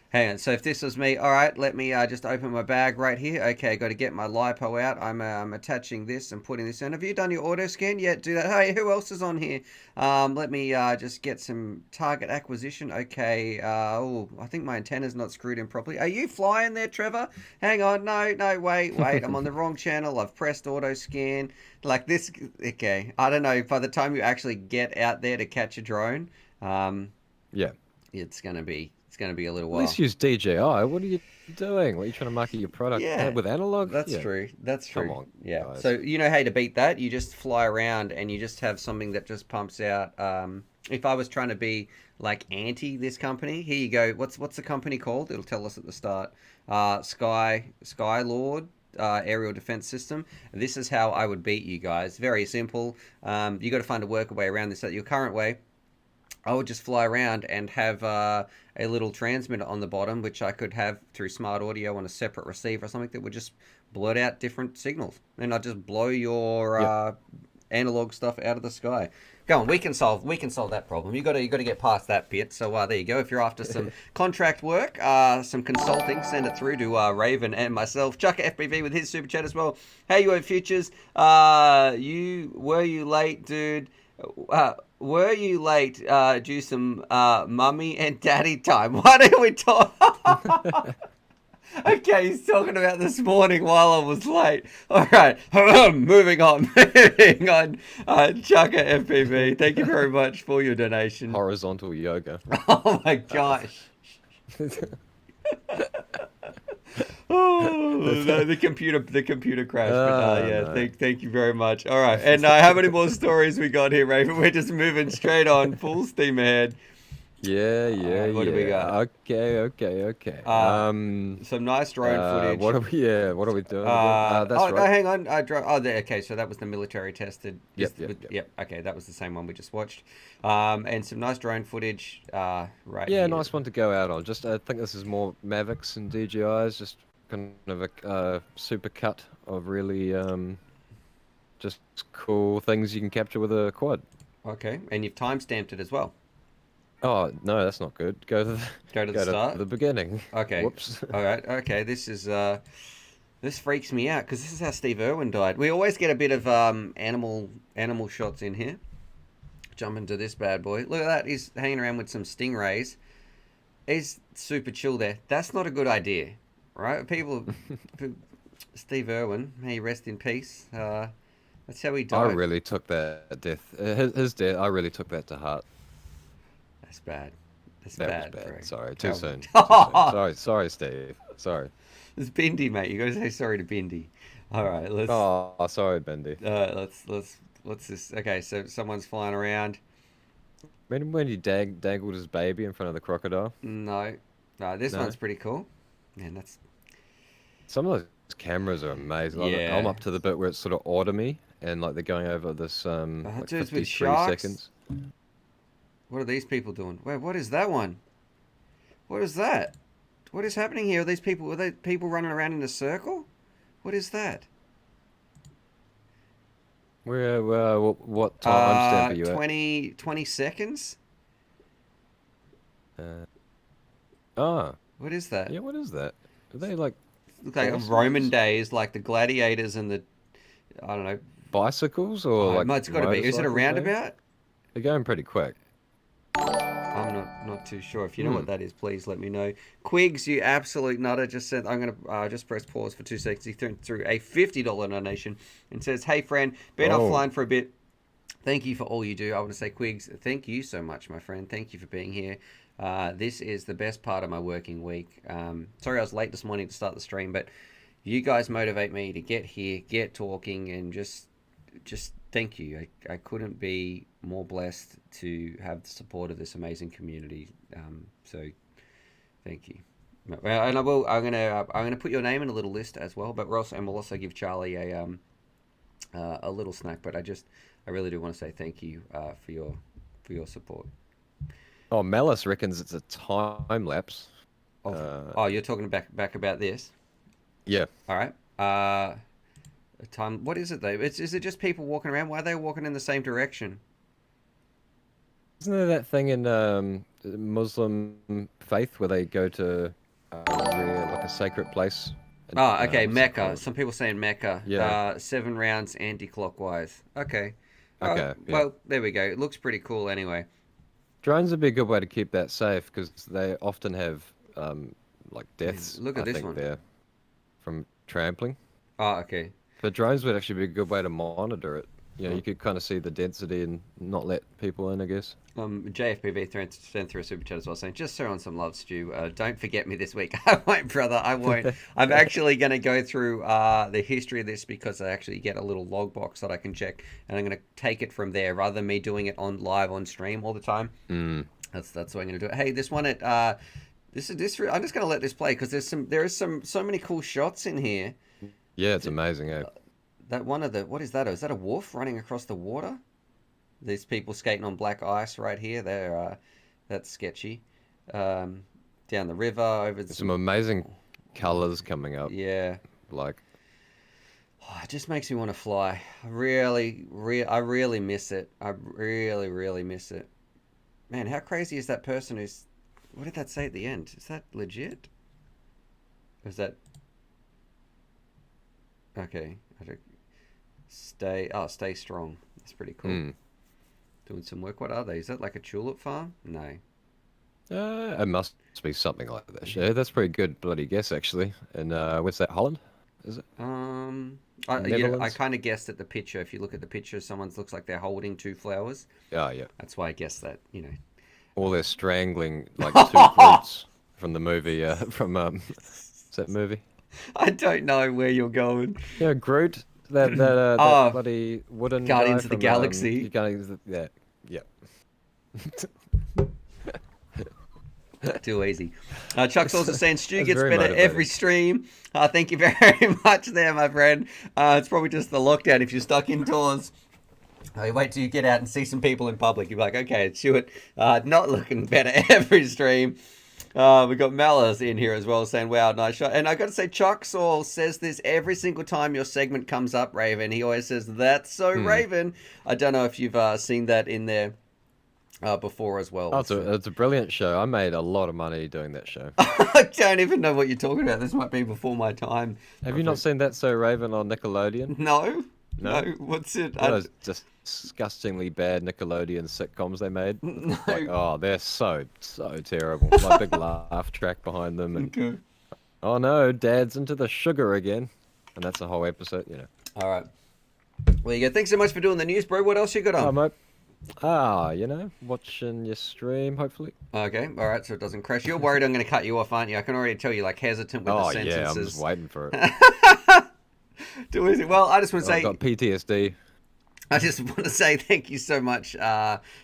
Hang on. So if this was me, all right, let me just open my bag right here. Okay, got to get my LiPo out. I'm attaching this and putting this in. Have you done your auto scan? Yeah, do that. Hey, who else is on here? Let me just get some target acquisition. Okay. Oh, I think my antenna's not screwed in properly. Are you flying there, Trevor? Hang on. No, wait. I'm on the wrong channel. I've pressed auto scan. Like this. Okay. I don't know. By the time you actually get out there to catch a drone, yeah, it's going to be a little while. At least use DJI. What are you doing? What are you trying to market your product with analog? That's true. That's true. Come on, yeah. guys. So you know how to beat that? You just fly around and you just have something that just pumps out. If I was trying to be like anti this company, here you go. What's the company called? It'll tell us at the start. Skylord. aerial defense system. This is how I would beat you guys. Very simple. You got to find a workaway around this. At your current way, I would just fly around and have a little transmitter on the bottom, which I could have through smart audio on a separate receiver or something that would just blurt out different signals. And I'd just blow your analog stuff out of the sky. Go on, we can solve that problem. You got to get past that bit. So there you go. If you're after some contract work, some consulting, send it through to Raven and myself. Chuck FPV with his super chat as well. Hey, you futures. Were you late, dude? Were you late? Due some mummy and daddy time. Why don't we talk? Okay, he's talking about this morning while I was late. All right, moving on. Chaka FPV, thank you very much for your donation. Horizontal yoga. Oh my gosh. The computer crashed. But, thank you very much. All right, and how many more stories we got here, Raven? We're just moving straight on, full steam ahead. What do we got? Okay. Some nice drone footage. What are we doing? That's right. No, hang on. Okay, so that was the military tested. Yep. Okay, that was the same one we just watched. And some nice drone footage. Right. Yeah, here. nice one to go out on. I think this is more Mavics and DJIs. Just kind of a super cut of really just cool things you can capture with a quad. Okay, and you've time-stamped it as well. Oh no, that's not good. Go to the start. To the beginning. Okay. Whoops. All right. Okay. This is this freaks me out because this is how Steve Irwin died. We always get a bit of animal shots in here. Jump into this bad boy. Look at that. He's hanging around with some stingrays. He's super chill there. That's not a good idea, right? Steve Irwin, may he rest in peace. That's how he died. I really took that death. His death. I really took that to heart. That's bad. That was bad. Sorry, too soon. Sorry, Steve. Sorry. It's Bindi, mate. You got to say sorry to Bindi. All right, let's. Oh, sorry, Bindi. Let's just. Okay, so someone's flying around. Remember when he dangled his baby in front of the crocodile? No, this one's pretty cool. Man, that's. Some of those cameras are amazing. Yeah. I'm up to the bit where it's sort of autumny and like they're going over this like 53 seconds. What are these people doing? Wait, what is that one? What is that? What is happening here? Are they people running around in a circle? What is that? What time stamp are you at? 20 seconds? What is that? Yeah, what is that? Are they like... Look like Roman days, like the gladiators and the... I don't know. Bicycles or like... It's got to be. Is it a roundabout? They're going pretty quick. I'm not too sure. If you know what that is, please let me know. Quigs, you absolute nutter, just said, I'm going to just press pause for 2 seconds. He threw a $50 donation and says, hey, friend, been offline for a bit. Thank you for all you do. I want to say, Quigs, thank you so much, my friend. Thank you for being here. This is the best part of my working week. Sorry I was late this morning to start the stream, but you guys motivate me to get here, get talking, and just thank you. I couldn't be more blessed to have the support of this amazing community. So thank you. And I'm gonna put your name in a little list as well. But we'll also give Charlie a little snack. But I really do want to say thank you for your support. Oh, Malice reckons it's a time lapse. You're talking back about this? Yeah. All right. Time. What is it though? Is it just people walking around? Why are they walking in the same direction? Isn't there that thing in Muslim faith where they go to like a sacred place? Okay, Mecca. Some people saying Mecca. Yeah. 7 rounds anti-clockwise. Okay. Okay. Well, there we go. It looks pretty cool anyway. Drones would be a good way to keep that safe because they often have like deaths. Look at this one there from trampling. Oh, okay. But drones would actually be a good way to monitor it. You know, you could kind of see the density and not let people in, I guess. JFPV sent through a super chat as well saying, just throw on some love, Stu. Don't forget me this week. I won't, brother. I won't. I'm actually going to go through the history of this because I actually get a little log box that I can check, and I'm going to take it from there rather than me doing it live on stream all the time. That's the way I'm going to do it. Hey, this one at I'm just going to let this play because there is so many cool shots in here. Yeah, it's amazing, eh? That one of the, what is that? Is that a wolf running across the water? There's people skating on black ice right here. That's sketchy. Um, Down the river, over Some amazing colors coming up. yeah. Like, Oh, it just makes me want to fly. I really miss it. I really, really miss it. Man, how crazy is that person who's... What did that say at the end? Is that legit? Or is that... Okay. Stay strong. That's pretty cool. Doing some work. What are they? Is that like a tulip farm? No. it must be something like that. Yeah, that's pretty good bloody guess, actually. And what's that, Holland? Is it? I kind of guessed at the picture. If you look at the picture, someone looks like they're holding two flowers. Oh, yeah. That's why I guessed that, you know. Or they're strangling, like, two fruits from the movie, is that movie? I don't know where you're going. Yeah, Groot. That bloody wooden Guardians guy of the from, Galaxy. Guardians of the, yeah. Too easy. Chuck's also saying Stu That's gets very better motivating. every stream. Thank you very much there, my friend. It's probably just the lockdown if you're stuck indoors. Wait till you get out and see some people in public. You're like, okay, Stuart, not looking better every stream. We got Malice in here as well saying, wow, nice shot. And I got to say, Chuck Saul says this every single time your segment comes up, Raven. He always says, that's so Raven. I don't know if you've seen that in there before as well. Oh, it's a brilliant show. I made a lot of money doing that show. I don't even know what you're talking about. This might be before my time. Have you not seen That So Raven on Nickelodeon? No. No? What's it? What those just disgustingly bad Nickelodeon sitcoms they made? No. Like, oh, they're so terrible. My big laugh track behind them. And, Okay. oh no, Dad's into the sugar again. And that's a whole episode, you know. All right. Well, you go. Thanks so much for doing the news, bro. What else you got Oh, on? mate. You know, watching your stream, hopefully. Okay. All right. So it doesn't crash. You're worried I'm going to cut you off, aren't you? I can already tell you, like, hesitant with the sentences. Yeah, I'm just waiting for it. Too easy. Well, I just want to say... I've got PTSD. I just want to say thank you so much,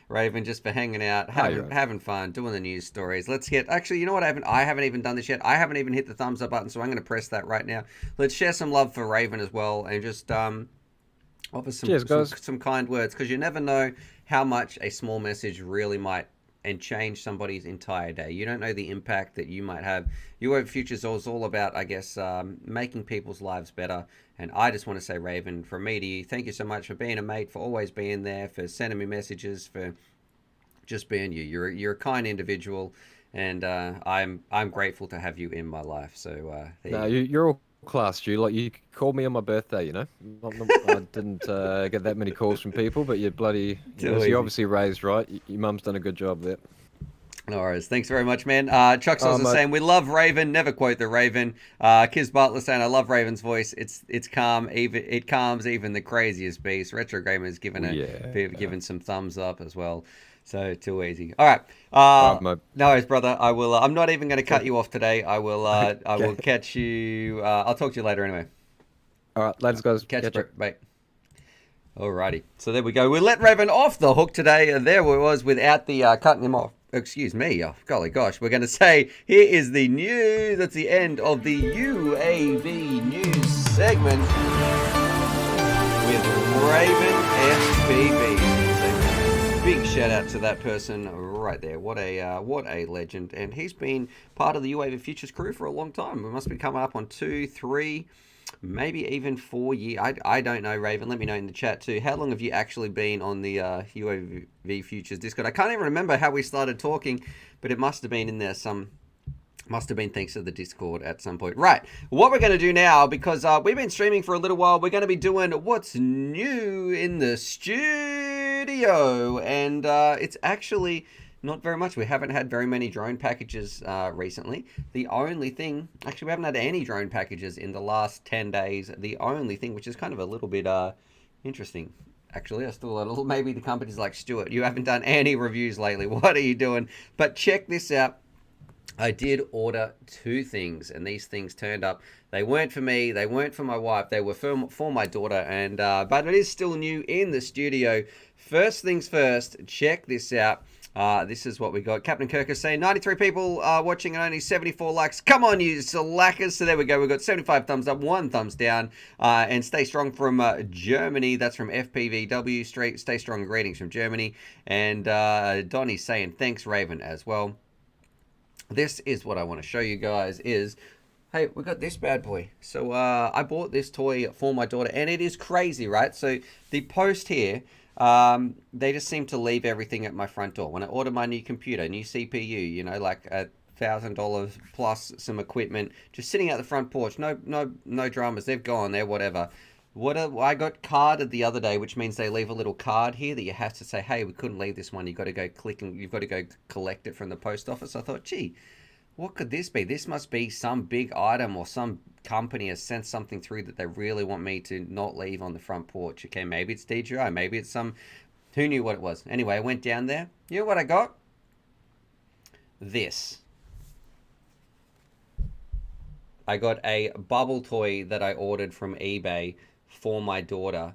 Raven, just for hanging out, having fun, doing the news stories. Let's get... Actually, you know what? I haven't even done this yet. I haven't even hit the thumbs up button, so I'm going to press that right now. Let's share some love for Raven as well, and just offer some kind words, because you never know how much a small message really might and change somebody's entire day. You don't know the impact that you might have. UO Futures is all about, I guess, making people's lives better. And I just want to say, Raven, from me to you, thank you so much for being a mate, for always being there, for sending me messages, for just being you. You're a kind individual, and I'm grateful to have you in my life. So You're all class, Stu. Like, you called me on my birthday, you know. I didn't get that many calls from people, but you're bloody... you're obviously raised right. Your mum's done a good job there. No worries. Thanks very much, man. Chuck's also saying, we love Raven. Never quote the Raven. Kiz Butler saying, I love Raven's voice. It's calm. It calms even the craziest beast. Retro Gamer's given some thumbs up as well. So too easy. All right. No worries, brother. I will. I'm not even going to cut you off today. I will. I will catch you. I'll talk to you later anyway. All right, later, guys. Catch you. Bye. Alrighty. So there we go. We let Raven off the hook today. There we was without the cutting him off. Excuse me. Oh, golly gosh. We're going to say, here is the news. That's the end of the UAV news segment with Raven FPV. Big shout out to that person right there. What a legend. And he's been part of the UAV Futures crew for a long time. We must be coming up on 2, 3, maybe even 4 years. I don't know, Raven. Let me know in the chat too. How long have you actually been on the UAV Futures Discord? I can't even remember how we started talking, but it must have been in there must have been thanks to the Discord at some point. Right, what we're going to do now, because we've been streaming for a little while, we're going to be doing what's new in the studio. And it's actually not very much. We haven't had very many drone packages recently. The only thing, actually we haven't had any drone packages in the last 10 days. The only thing, which is kind of a little bit interesting, actually, I still a little, maybe the company's like, Stuart, you haven't done any reviews lately. What are you doing? But check this out. I did order 2 things, and these things turned up. They weren't for me, they weren't for my wife, they were for my daughter, and but it is still new in the studio. First things first, check this out. This is what we got. Captain Kirk is saying 93 people watching and only 74 likes. Come on, you slackers. So there we go. We've got 75 thumbs up, 1 thumbs down. And stay strong from Germany. That's from FPVW. Stay strong. Greetings from Germany. And Donnie's saying thanks, Raven, as well. This is what I want to show you guys is... Hey, we got this bad boy. So I bought this toy for my daughter, and it is crazy, right? So the post here, they just seem to leave everything at my front door. When I order my new computer, new CPU, you know, like $1,000 plus some equipment, just sitting out the front porch, no dramas. They've gone, they're whatever. I got carded the other day, which means they leave a little card here that you have to say, hey, we couldn't leave this one. You've got to go click and you've got to go collect it from the post office. I thought, gee, what could this be? This must be some big item or some company has sent something through that they really want me to not leave on the front porch. Okay, maybe it's DJI, maybe it's some... Who knew what it was? Anyway, I went down there. You know what I got? This. I got a bubble toy that I ordered from eBay for my daughter.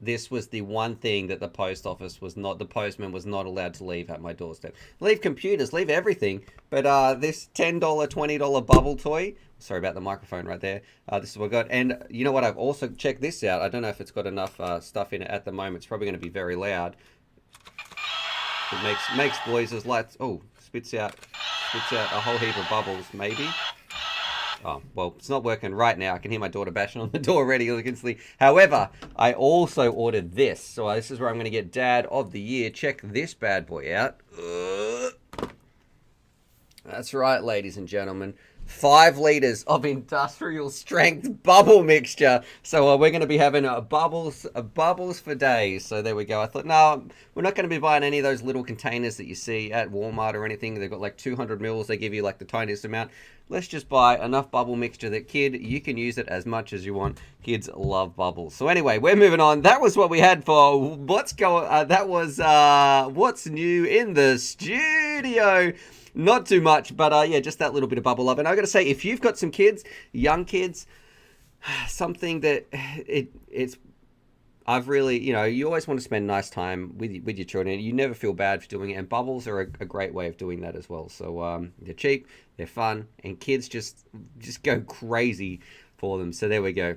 This was the one thing that the post office was not, the postman was not allowed to leave at my doorstep. Leave computers, leave everything, but this $10, $20 bubble toy, sorry about the microphone right there, this is what I got. And you know what, I've also checked this out. I don't know if it's got enough stuff in it at the moment. It's probably going to be very loud. It makes noises like, oh, spits out a whole heap of bubbles, maybe. Oh, well, it's not working right now. I can hear my daughter bashing on the door already. However, I also ordered this. So this is where I'm going to get Dad of the Year. Check this bad boy out. That's right, ladies and gentlemen. 5 liters of industrial strength bubble mixture. So we're going to be having bubbles for days. So there we go. I thought, no, we're not going to be buying any of those little containers that you see at Walmart or anything. They've got like 200 mils. They give you like the tiniest amount. Let's just buy enough bubble mixture that, kid, you can use it as much as you want. Kids love bubbles. So anyway, we're moving on. That was what we had for what's new in the studio. Not too much, but yeah, just that little bit of bubble love. And I got to say, if you've got some kids, young kids, something that I've really, you know, you always want to spend nice time with your children. You never feel bad for doing it, and bubbles are a great way of doing that as well. So they're cheap, they're fun, and kids just go crazy for them. So there we go.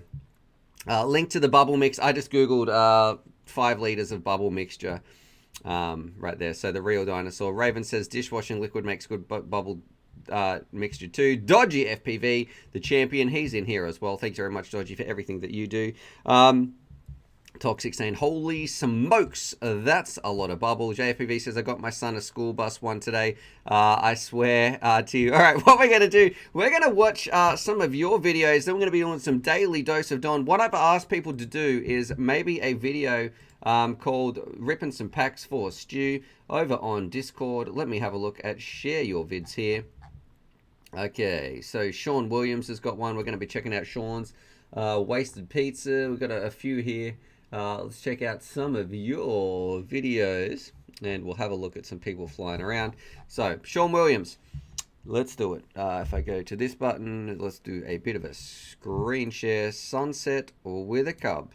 Link to the bubble mix. I just googled 5 liters of bubble mixture. Right there. So the real dinosaur. Raven says dishwashing liquid makes good bubble mixture too. Dodgy FPV, the champion, he's in here as well. Thanks very much, Dodgy, for everything that you do. Toxic saying, holy smokes, that's a lot of bubble. JFPV says, I got my son a school bus one today. I swear to you. All right, what we're going to do, we're going to watch some of your videos. Then we're going to be doing some daily dose of Don. What I've asked people to do is maybe a video called Ripping Some Packs for Stew over on Discord. Let me have a look at share your vids here. Okay, so Sean Williams has got one. We're going to be checking out Sean's. Wasted Pizza, we've got a few here. Let's check out some of your videos and we'll have a look at some people flying around. So, Sean Williams, let's do it. If I go to this button, let's do a bit of a screen share. Sunset with a cub.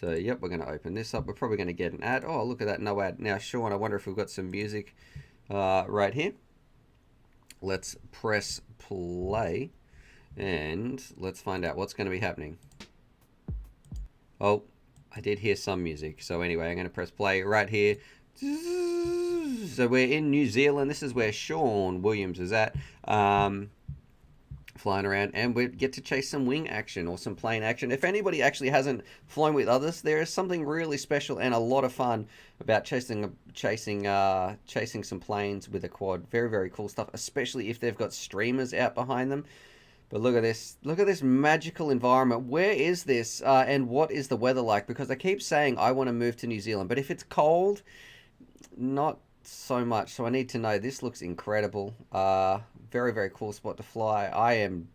So, yep, we're going to open this up. We're probably going to get an ad. Oh, look at that, no ad. Now, Sean, I wonder if we've got some music right here. Let's press play and let's find out what's going to be happening. Oh, I did hear some music. So anyway, I'm going to press play right here. So we're in New Zealand. This is where Sean Williams is at. Flying around, and we get to chase some wing action or some plane action. If anybody actually hasn't flown with others, there is something really special and a lot of fun about chasing some planes with a quad. Very, very cool stuff, especially if they've got streamers out behind them. But look at this. Look at this magical environment. Where is this and what is the weather like? Because I keep saying I want to move to New Zealand, but if it's cold, not so much. So I need to know. This looks incredible. Very, very cool spot to fly. I am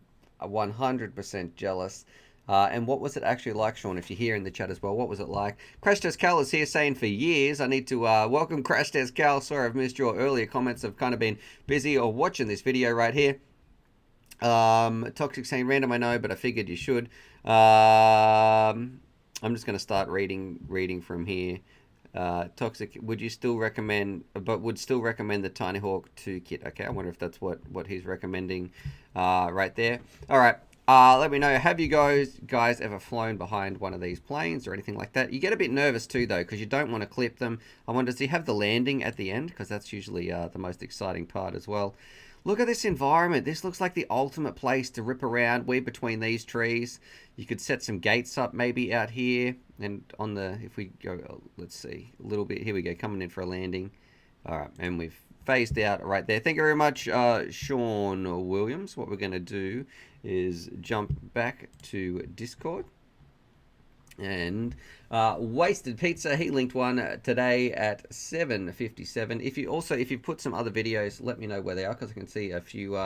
100% jealous. And what was it actually like, Sean, if you're here in the chat as well? What was it like? Crash Test Cal is here saying for years. I need to welcome Crash Test Cal. Sorry, I've missed your earlier comments. I've kind of been busy or watching this video right here. Toxic saying random, I know, but I figured you should. I'm just going to start reading from here. Toxic, would you still recommend, but would still recommend the Tiny Hawk 2 kit? Okay, I wonder if that's what he's recommending right there. All right, let me know, have you guys ever flown behind one of these planes or anything like that? You get a bit nervous too, though, because you don't want to clip them. I wonder, does he have the landing at the end? Because that's usually the most exciting part as well. Look at this environment. This looks like the ultimate place to rip around, weave between these trees. You could set some gates up maybe out here. And on the, if we go, let's see, a little bit. Here we go, coming in for a landing. All right, and we've phased out right there. Thank you very much, Sean Williams. What we're going to do is jump back to Discord. And Wasted Pizza, he linked one today at 7:57. If you put some other videos, let me know where they are, because I can see a few,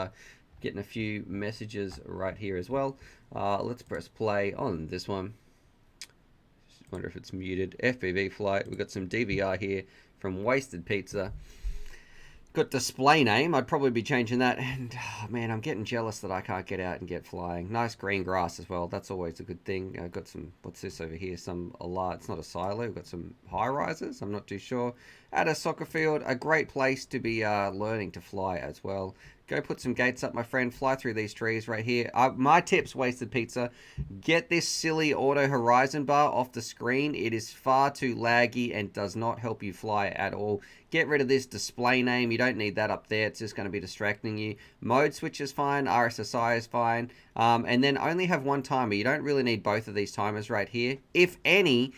getting a few messages right here as well. Let's press play on this one. Just wonder if it's muted. FPV flight. We've got some DVR here from Wasted Pizza. Got display name. I'd probably be changing that. And oh man, I'm getting jealous that I can't get out and get flying. Nice green grass as well. That's always a good thing. I've got some, what's this over here? It's not a silo. We've got some high rises. I'm not too sure. At a soccer field, a great place to be learning to fly as well. Go put some gates up, my friend. Fly through these trees right here. My tips, Wasted Pizza. Get this silly auto horizon bar off the screen. It is far too laggy and does not help you fly at all. Get rid of this display name. You don't need that up there. It's just going to be distracting you. Mode switch is fine. RSSI is fine. And then only have one timer. You don't really need both of these timers right here, if any.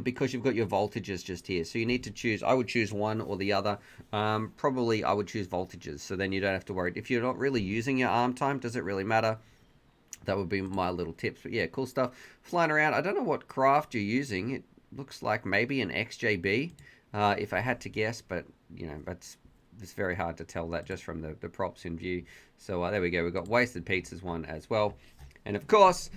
Because you've got your voltages just here. So you need to choose, I would choose one or the other. Probably I would choose voltages, so then you don't have to worry. If you're not really using your arm time, does it really matter? That would be my little tips. But yeah, cool stuff. Flying around, I don't know what craft you're using. It looks like maybe an XJB, if I had to guess, but you know, it's very hard to tell that just from the props in view. So there we go, we've got Wasted Pizza's one as well. And of course,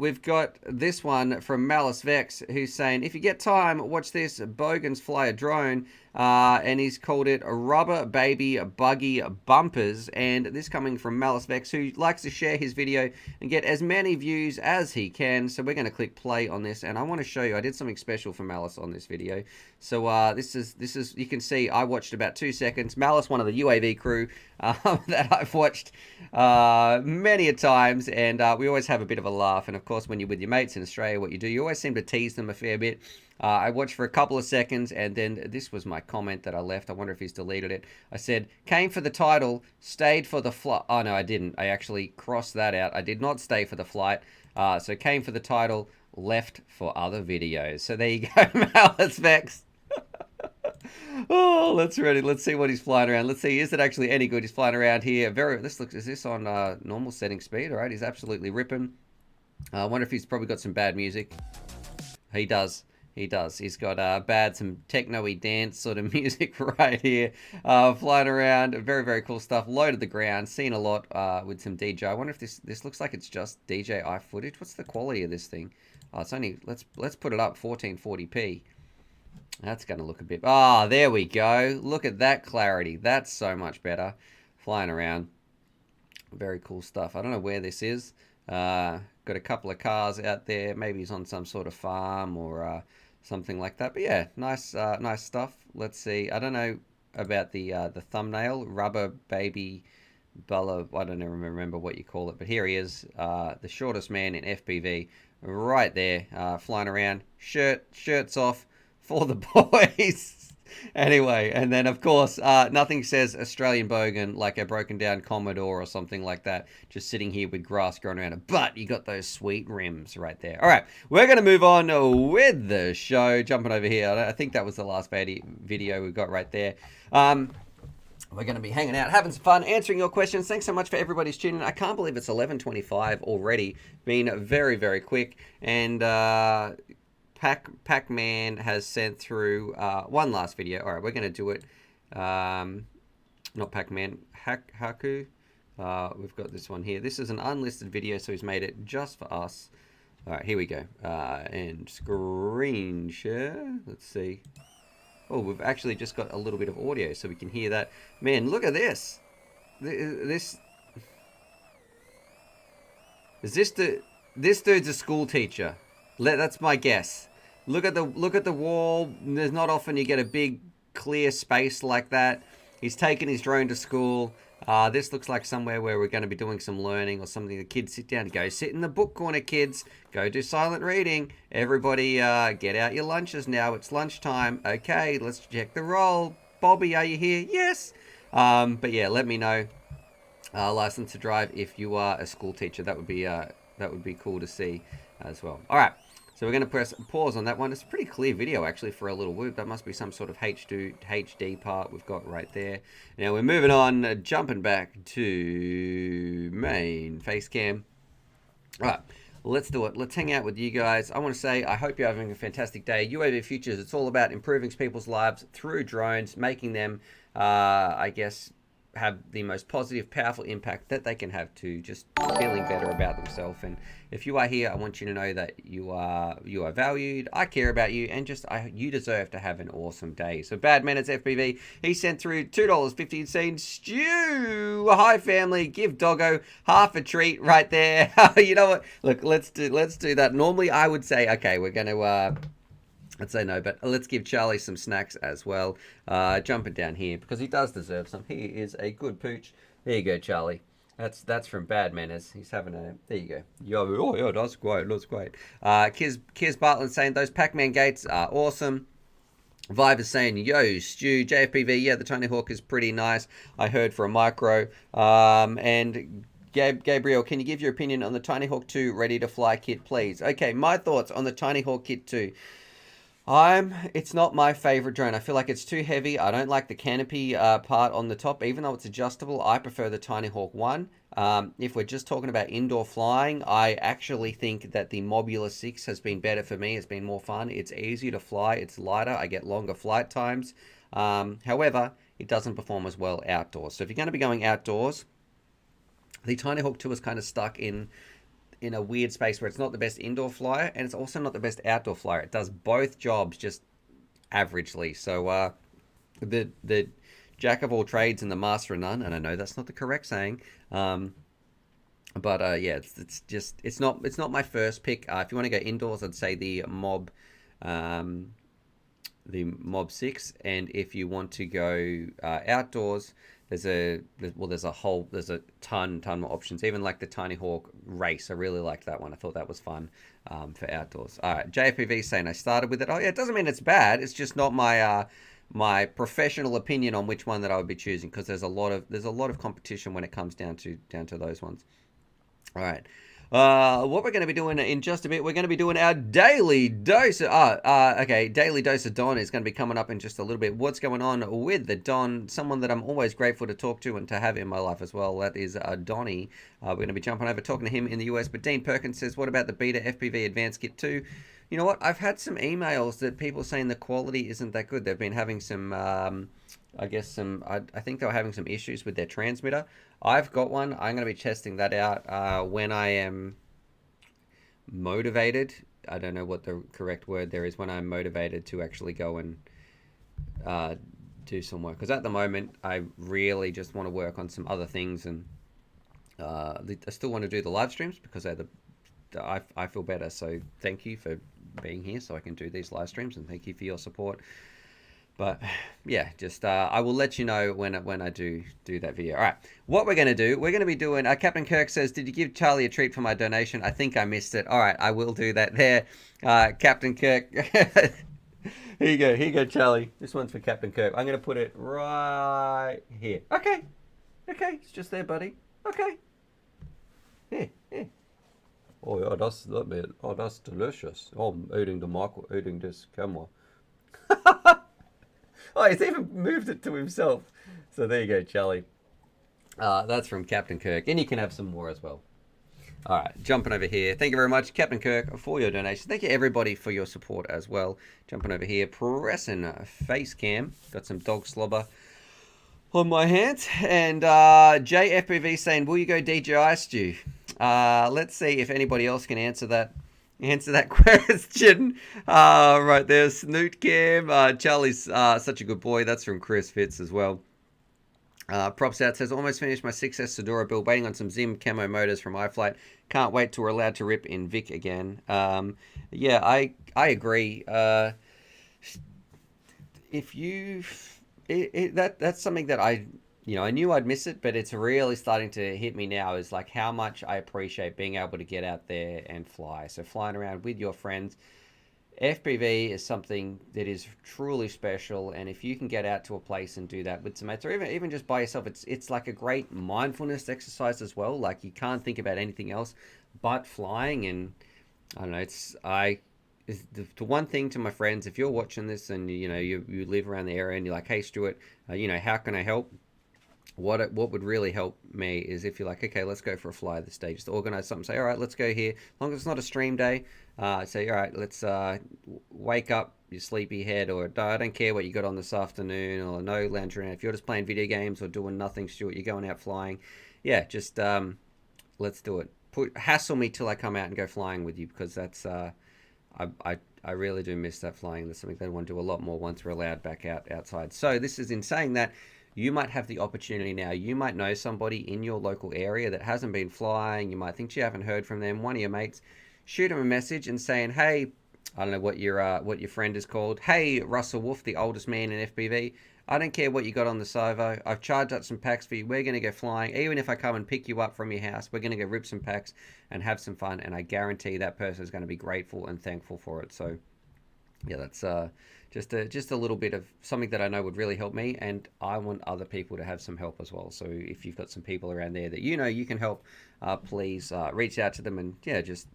we've got this one from Malice Vex, who's saying, if you get time, watch this. Bogans fly a drone, and he's called it a Rubber Baby Buggy Bumpers. And this coming from Malice Vex, who likes to share his video and get as many views as he can. So we're going to click play on this, and I want to show you. I did something special for Malice on this video. So this is you can see I watched about 2 seconds. Malice, one of the UAV crew that I've watched many a times, and we always have a bit of a laugh. And of course, when you're with your mates in Australia, what you do, you always seem to tease them a fair bit. I watched for a couple of seconds, and then this was my comment that I left. I wonder if he's deleted it. I said, came for the title, stayed for the flight. Oh, no, I didn't. I actually crossed that out. I did not stay for the flight. So came for the title, left for other videos. So there you go, Malice Vex. Oh, let's see what he's flying around. Let's see, is it actually any good? He's flying around here. Is this on normal setting speed? All right, he's absolutely ripping. I wonder if he's probably got some bad music. He does. He does. He's got some techno-y dance sort of music right here. Flying around. Very, very cool stuff. Low to the ground. Seen a lot with some DJ. I wonder if this looks like it's just DJI footage. What's the quality of this thing? Oh, it's only, let's put it up 1440p. That's going to look a bit... Ah, there we go. Look at that clarity. That's so much better. Flying around. Very cool stuff. I don't know where this is. Got a couple of cars out there. Maybe he's on some sort of farm or something like that. But yeah, nice nice stuff. Let's see. I don't know about the thumbnail. Rubber Baby Bulla. I don't even remember what you call it. But here he is. The shortest man in FPV. Right there. Flying around. Shirts off. For the boys. Anyway, and then of course, nothing says Australian Bogan like a broken down Commodore or something like that. Just sitting here with grass growing around it. But you got those sweet rims right there. All right, we're going to move on with the show. Jumping over here. I think that was the last video we got right there. We're going to be hanging out, having some fun, answering your questions. Thanks so much for everybody's tuning in. I can't believe it's 11:25 already. Been very, very quick. And... Pacman has sent through one last video. All right, we're going to do it. Not Pacman, Haku. We've got this one here. This is an unlisted video, so he's made it just for us. All right, here we go. And screen share. Let's see. Oh, we've actually just got a little bit of audio, so we can hear that. Man, look at this. This dude's a school teacher. That's my guess. Look at the wall. There's not often you get a big clear space like that. He's taken his drone to school. This looks like somewhere where we're going to be doing some learning or something. The kids sit down. Go sit in the book corner, kids. Go do silent reading. Everybody get out your lunches now. It's lunchtime. Okay, let's check the roll. Bobby, are you here? Yes. But yeah, let me know. License to drive if you are a school teacher. That would be cool to see as well. All right. So we're going to press pause on that one. It's a pretty clear video, actually, for a little whoop. That must be some sort of HD part we've got right there. Now we're moving on, jumping back to main face cam. All right, let's do it. Let's hang out with you guys. I want to say I hope you're having a fantastic day. UAV Futures, it's all about improving people's lives through drones, making them, I guess, have the most positive, powerful impact that they can have to just feeling better about themselves. And if you are here, I want you to know that you are valued. I care about you, and you deserve to have an awesome day. So Bad Manners FPV, he sent through $2.50 saying, Stew, hi family, give Doggo half a treat right there. You know what? Look, let's do that. Normally I would say, okay, we're going to I'd say no, but let's give Charlie some snacks as well. Jumping down here because he does deserve some. He is a good pooch. There you go, Charlie. That's from Bad Manners. He's having a... There you go. Oh, yeah, that's great. That's great. Kiers Bartlett saying, those Pac-Man gates are awesome. Vive is saying, yo, Stu, JFPV, yeah, the Tony Hawk is pretty nice. I heard for a micro. And... Gabriel, can you give your opinion on the Tiny Hawk 2 Ready to Fly kit, please? Okay, my thoughts on the Tiny Hawk kit 2. It's not my favorite drone. I feel like it's too heavy. I don't like the canopy part on the top, even though it's adjustable. I prefer the Tiny Hawk 1. If we're just talking about indoor flying, I actually think that the Mobula 6 has been better for me. It's been more fun. It's easier to fly. It's lighter. I get longer flight times. However, it doesn't perform as well outdoors. So if you're going to be going outdoors, the Tiny Hawk 2 is kind of stuck in a weird space where it's not the best indoor flyer and it's also not the best outdoor flyer. It does both jobs just averagely. So the jack of all trades and the master of none, and I know that's not the correct saying, but yeah, it's not my first pick. If you want to go indoors, I'd say the Mob 6, and if you want to go outdoors, there's a ton more options. Even like the Tiny Hawk Race, I really liked that one. I thought that was fun for outdoors. All right, JFPV saying I started with it. Oh yeah, it doesn't mean it's bad. It's just not my my professional opinion on which one that I would be choosing, because there's a lot of competition when it comes down to those ones. All right. What we're going to be doing in just a bit, we're going to be doing our daily dose. Daily dose of Don is going to be coming up in just a little bit. What's going on with the Don? Someone that I'm always grateful to talk to and to have in my life as well. That is Donnie. We're going to be jumping over talking to him in the US. But Dean Perkins says, "What about the Beta FPV Advanced Kit 2?" You know what? I've had some emails that people saying the quality isn't that good. They've been having some. I think they were having some issues with their transmitter. I've got one. I'm going to be testing that out when I am motivated. I don't know what the correct word there is. When I'm motivated to actually go and do some work. Because at the moment, I really just want to work on some other things. And I still want to do the live streams because I feel better. So thank you for being here so I can do these live streams. And thank you for your support. But yeah, just I will let you know when I do that video. All right, what we're going to do, we're going to be doing, Captain Kirk says, did you give Charlie a treat for my donation? I think I missed it. All right, I will do that there. Captain Kirk, here you go, Charlie. This one's for Captain Kirk. I'm going to put it right here. Okay, it's just there, buddy. Okay. Here. Oh yeah, that's delicious. Oh, I'm eating this camera. Oh, he's even moved it to himself. So there you go, Charlie. That's from Captain Kirk. And you can have some more as well. All right, jumping over here. Thank you very much, Captain Kirk, for your donation. Thank you, everybody, for your support as well. Jumping over here, pressing face cam. Got some dog slobber on my hands. And JFPV saying, will you go DJI, Stu? Let's see if anybody else can answer that question. Right there's Snoot Cam. Charlie's such a good boy. That's from Chris Fitz as well. Props out says, almost finished my 6S Sedora build, waiting on some Zim camo motors from iFlight. Can't wait till we're allowed to rip in Vic again. Yeah, I agree. If you... that's something that I knew I'd miss it, but it's really starting to hit me now, is like how much I appreciate being able to get out there and fly. So flying around with your friends. FPV is something that is truly special, and if you can get out to a place and do that with some mates, or even just by yourself, it's like a great mindfulness exercise as well. Like you can't think about anything else but flying, and I don't know. It's the one thing to my friends. If you're watching this and you live around the area and you're like, hey Stuart, how can I help? What would really help me is if you're like, okay, let's go for a fly this day. Just organize something. Say, all right, let's go here. As long as it's not a stream day, say, all right, let's wake up your sleepy head, or I don't care what you got on this afternoon, or no lounge around. If you're just playing video games or doing nothing, Stuart, you're going out flying. Yeah, just let's do it. Hassle me till I come out and go flying with you, because that's I really do miss that flying. That's something that I want to do a lot more once we're allowed back outside. So this is in saying that. You might have the opportunity now. You might know somebody in your local area that hasn't been flying. You might think you haven't heard from them. One of your mates, shoot them a message and saying, hey, I don't know what your friend is called. Hey, Russell Wolf, the oldest man in FPV. I don't care what you got on the Servo. I've charged up some packs for you. We're going to go flying. Even if I come and pick you up from your house, we're going to go rip some packs and have some fun. And I guarantee that person is going to be grateful and thankful for it. So, yeah, that's just a little bit of something that I know would really help me, and I want other people to have some help as well. So if you've got some people around there that you can help, please reach out to them. And yeah, just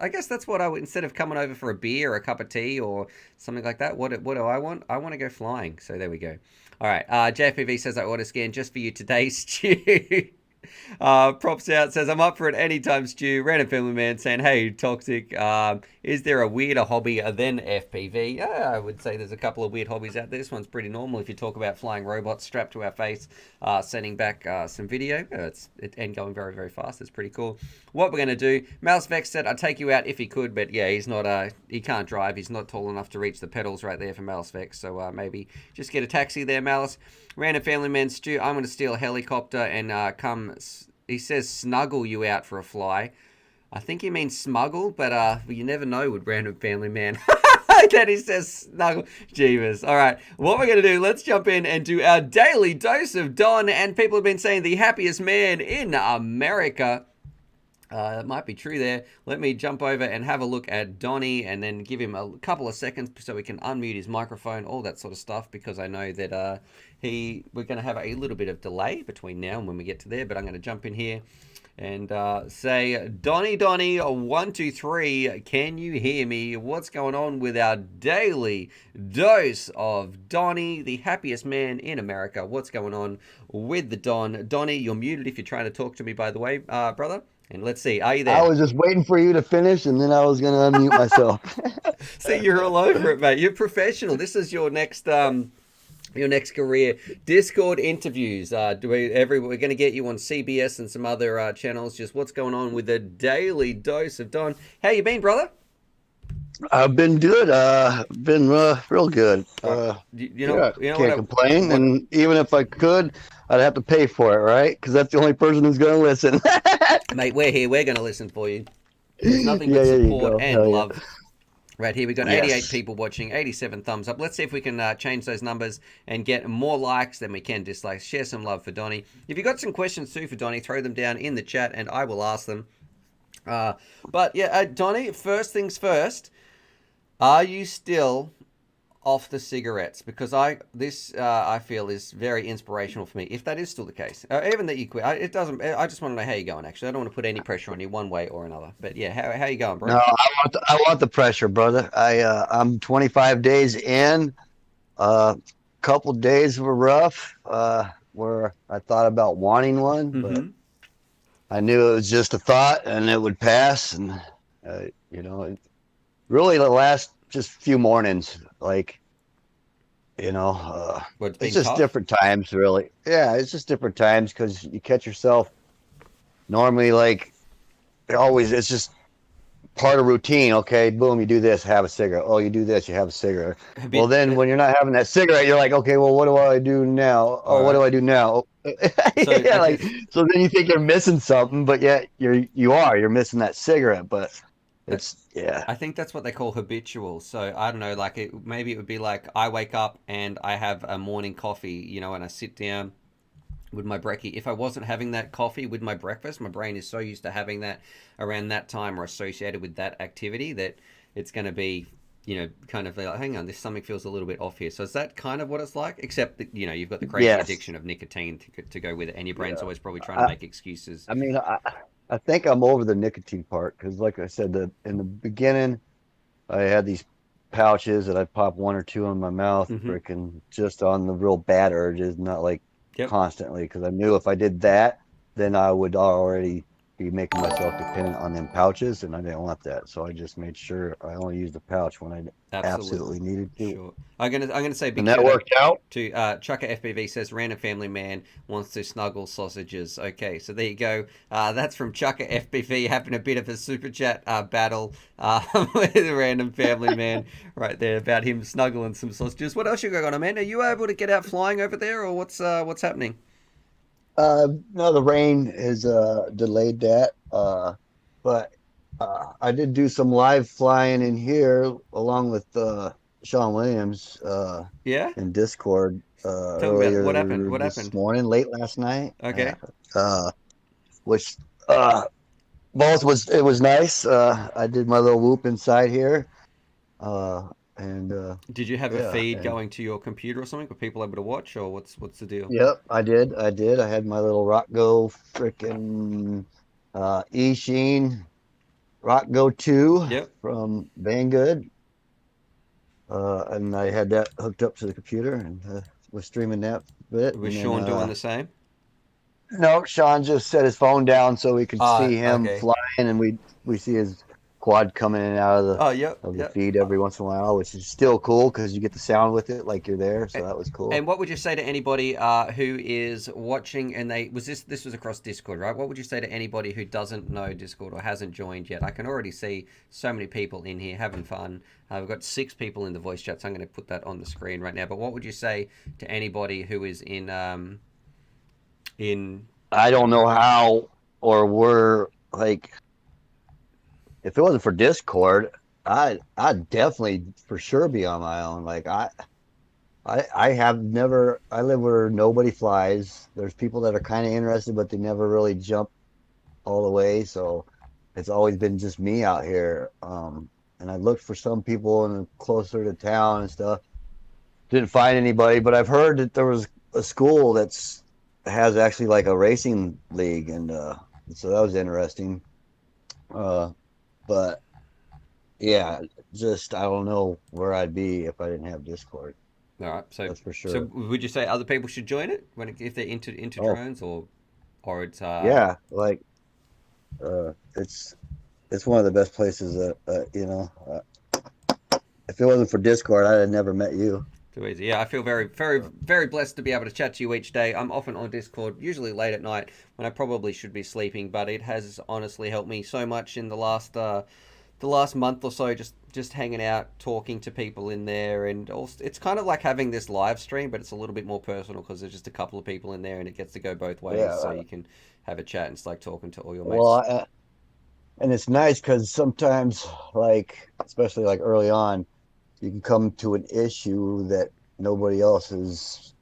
I guess that's what I would, instead of coming over for a beer or a cup of tea or something like that. What do I want? I want to go flying. So there we go. All right, JFPV says I order scan just for you today, Stu. Props out says, I'm up for it anytime, Stu. Random family man saying, hey, Toxic, is there a weirder hobby than FPV? I would say there's a couple of weird hobbies out there. This one's pretty normal if you talk about flying robots strapped to our face, sending back some video. And going very, very fast. It's pretty cool. What we're going to do, Malice Vex said, I'd take you out if he could, but yeah, he's not, he can't drive. He's not tall enough to reach the pedals right there for Malice Vex, so maybe just get a taxi there, Malice. Random family man Stu, I'm going to steal a helicopter and come, he says, snuggle you out for a fly. I think he means smuggle, but you never know with random family man. That he says snuggle. Jeebus. All right, what we're going to do, let's jump in and do our daily dose of Don. And people have been saying the happiest man in America. It might be true there. Let me jump over and have a look at Donnie and then give him a couple of seconds so we can unmute his microphone, all that sort of stuff, because I know that we're going to have a little bit of delay between now and when we get to there, but I'm going to jump in here and say, Donnie, 1, 2, 3, can you hear me? What's going on with our daily dose of Donnie, the happiest man in America? What's going on with the Don? Donnie, you're muted if you're trying to talk to me, by the way, brother. And let's see, are you there? I was just waiting for you to finish, and then I was going to unmute myself. See, you're all over it, mate. You're professional. This is your next career. Discord interviews. We're going to get you on CBS and some other channels. Just what's going on with the daily dose of Don? How you been, brother? I've been good. Been real good. Can't complain. And even if I could, I'd have to pay for it, right? Because that's the only person who's going to listen. Mate, we're here. We're going to listen for you. There's nothing but support and love. Right here, we got 88 people watching, 87 thumbs up. Let's see if we can change those numbers and get more likes than we can dislikes. Share some love for Donnie. If you've got some questions too for Donnie, throw them down in the chat and I will ask them. But yeah, Donnie, first things first, are you still off the cigarettes? Because I feel is very inspirational for me, if that is still the case. Even that you quit, I just want to know how you're going, actually. I don't want to put any pressure on you one way or another. But yeah, how you going, bro? No, I want the pressure, brother. I'm 25 days in. Couple days were rough, where I thought about wanting one, but I knew it was just a thought and it would pass. And really the last just few mornings, like, it's just tough? Different times, really. Yeah, it's just different times because you catch yourself normally, like, it's just part of routine. Okay, boom, you do this, have a cigarette. Oh, you do this, you have a cigarette. Well, then when you're not having that cigarette, you're like, okay, well, what do I do now? Oh, what do I do now? So Yeah, I guess, so then you think you're missing something, but yet you're missing that cigarette. But it's I think that's what they call habitual. So I don't know, like maybe it would be like I wake up and I have a morning coffee, you know, and I sit down with my brekkie. If I wasn't having that coffee with my breakfast, my brain is so used to having that around that time or associated with that activity that it's going to be, you know, kind of like, hang on, this something feels a little bit off here. So is that kind of what it's like? Except that, you know, you've got the crazy addiction of nicotine to go with it, and your brain's always probably trying to make excuses. I mean, I think I'm over the nicotine part because, like I said, in the beginning, I had these pouches that I'd pop one or two in my mouth, freaking just on the real bad urges, not like constantly, because I knew if I did that, then I would already be making myself dependent on them pouches, and I didn't want that. So I just made sure I only used the pouch when I absolutely needed to. Sure. I'm gonna say big and that shout worked out. To Chucker FPV says random family man wants to snuggle sausages. Okay, so there you go. That's from Chucker FPV having a bit of a super chat battle with a random family man right there about him snuggling some sausages. What else you got on, man? Are you able to get out flying over there, or what's happening? No, the rain is delayed that. But I did do some live flying in here along with Sean Williams in Discord Tell me about it. What happened? What this happened? morning, late last night. Okay. Which both was nice. I did my little whoop inside here. Did you have a feed going to your computer or something? Were people able to watch, or what's the deal? Yep, I did. I had my little Rockgo frickin' E-Sheen Rockgo 2 from Banggood. And I had that hooked up to the computer and was streaming that bit. Was Sean doing the same? No, Sean just set his phone down so we could see him flying, and we see his quad coming in and out of the feed every once in a while, which is still cool because you get the sound with it like you're there. So that was cool. And what would you say to anybody who is watching and this was across Discord, right? What would you say to anybody who doesn't know Discord or hasn't joined yet? I can already see so many people in here having fun. We've got 6 people in the voice chat, so I'm going to put that on the screen right now. But what would you say to anybody who is in I don't know how or were like. If it wasn't for Discord, I'd definitely for sure be on my own. Like I live where nobody flies. There's people that are kind of interested, but they never really jump all the way. So it's always been just me out here. And I looked for some people closer to town and stuff. Didn't find anybody, but I've heard that there was a school has actually like a racing league, and so that was interesting. But yeah, just I don't know where I'd be if I didn't have Discord. All right, so that's for sure. So would you say other people should join it if they're into drones, or it's yeah, like it's one of the best places that you know. If it wasn't for Discord, I'd have never met you. Too easy. Yeah, I feel very, very, very blessed to be able to chat to you each day. I'm often on Discord, usually late at night when I probably should be sleeping, but it has honestly helped me so much in the last month or so, just hanging out, talking to people in there, and also, it's kind of like having this live stream, but it's a little bit more personal because there's just a couple of people in there, and it gets to go both ways, so you can have a chat and it's like talking to all your mates. Well, and it's nice because sometimes, like especially like early on, you can come to an issue that nobody else has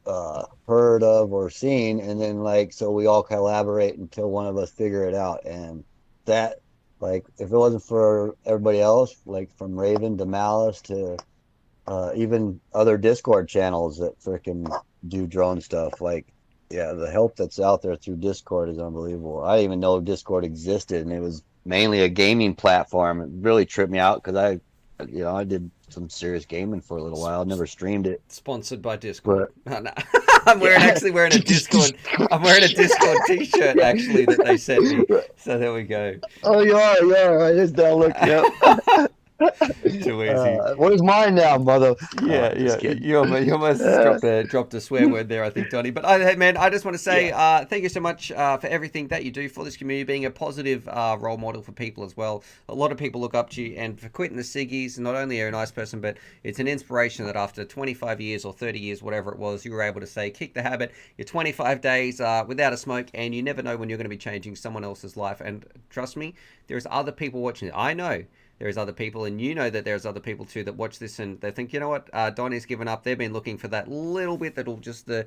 heard of or seen, and then like so we all collaborate until one of us figure it out. And that, like, if it wasn't for everybody else, like from Raven to Malice to even other Discord channels that freaking do drone stuff, like the help that's out there through Discord is unbelievable. I didn't even know Discord existed, and it was mainly a gaming platform. It really tripped me out because I did some serious gaming for a little while. I never streamed it. Sponsored by Discord. Oh, no. I'm wearing a Discord. I'm wearing a Discord T-shirt actually that they sent me. So there we go. Oh, you are. I just now looked. Yep. Too easy. Where's mine now, mother? Yeah, Just kidding. You almost dropped a swear word there, I think, Donnie. But hey, man, I just want to say thank you so much for everything that you do for this community, being a positive role model for people as well. A lot of people look up to you, and for quitting the ciggies, not only are you a nice person, but it's an inspiration that after 25 years or 30 years, whatever it was, you were able to say, kick the habit. You're 25 days without a smoke, and you never know when you're going to be changing someone else's life. And trust me, there's other people watching it. I know there's other people, and you know that there's other people too that watch this and they think, you know what, Donnie's given up. They've been looking for that little bit that'll just the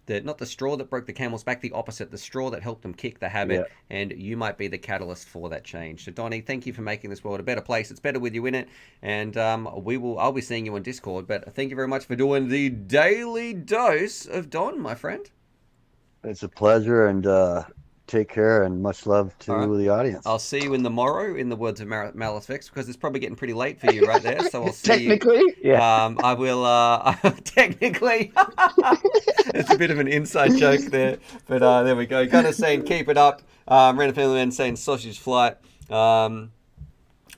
not the straw that broke the camel's back, the opposite, the straw that helped them kick the habit, and you might be the catalyst for that change. So Donnie, thank you for making this world a better place. It's better with you in it, and I'll be seeing you on Discord. But thank you very much for doing the daily dose of Don, my friend. It's a pleasure, and take care, and much love to the audience. I'll see you in the morrow, in the words of Malice Vex, because it's probably getting pretty late for you right there. So I'll see technically, you. Yeah. I will. Technically, it's a bit of an inside joke there, but there we go. Gunner saying keep it up. Random Family Man saying sausage flight.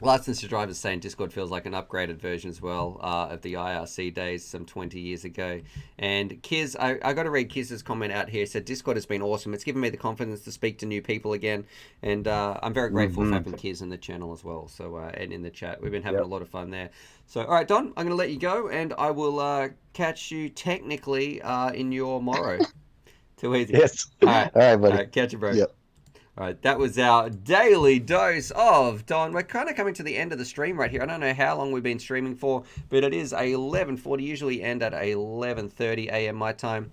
License to Drive is saying Discord feels like an upgraded version as well of the IRC days some 20 years ago. And Kiz, I got to read Kiz's comment out here. He said, Discord has been awesome. It's given me the confidence to speak to new people again. And I'm very grateful for having Kiz in the channel as well. So and in the chat. We've been having a lot of fun there. So, all right, Don, I'm going to let you go. And I will catch you technically in your morrow. Too easy. Yes. All right, buddy. All right, catch you, bro. Yep. All right, that was our daily dose of Don. We're kind of coming to the end of the stream right here. I don't know how long we've been streaming for, but it is 11:40. Usually end at 11:30 a.m. my time.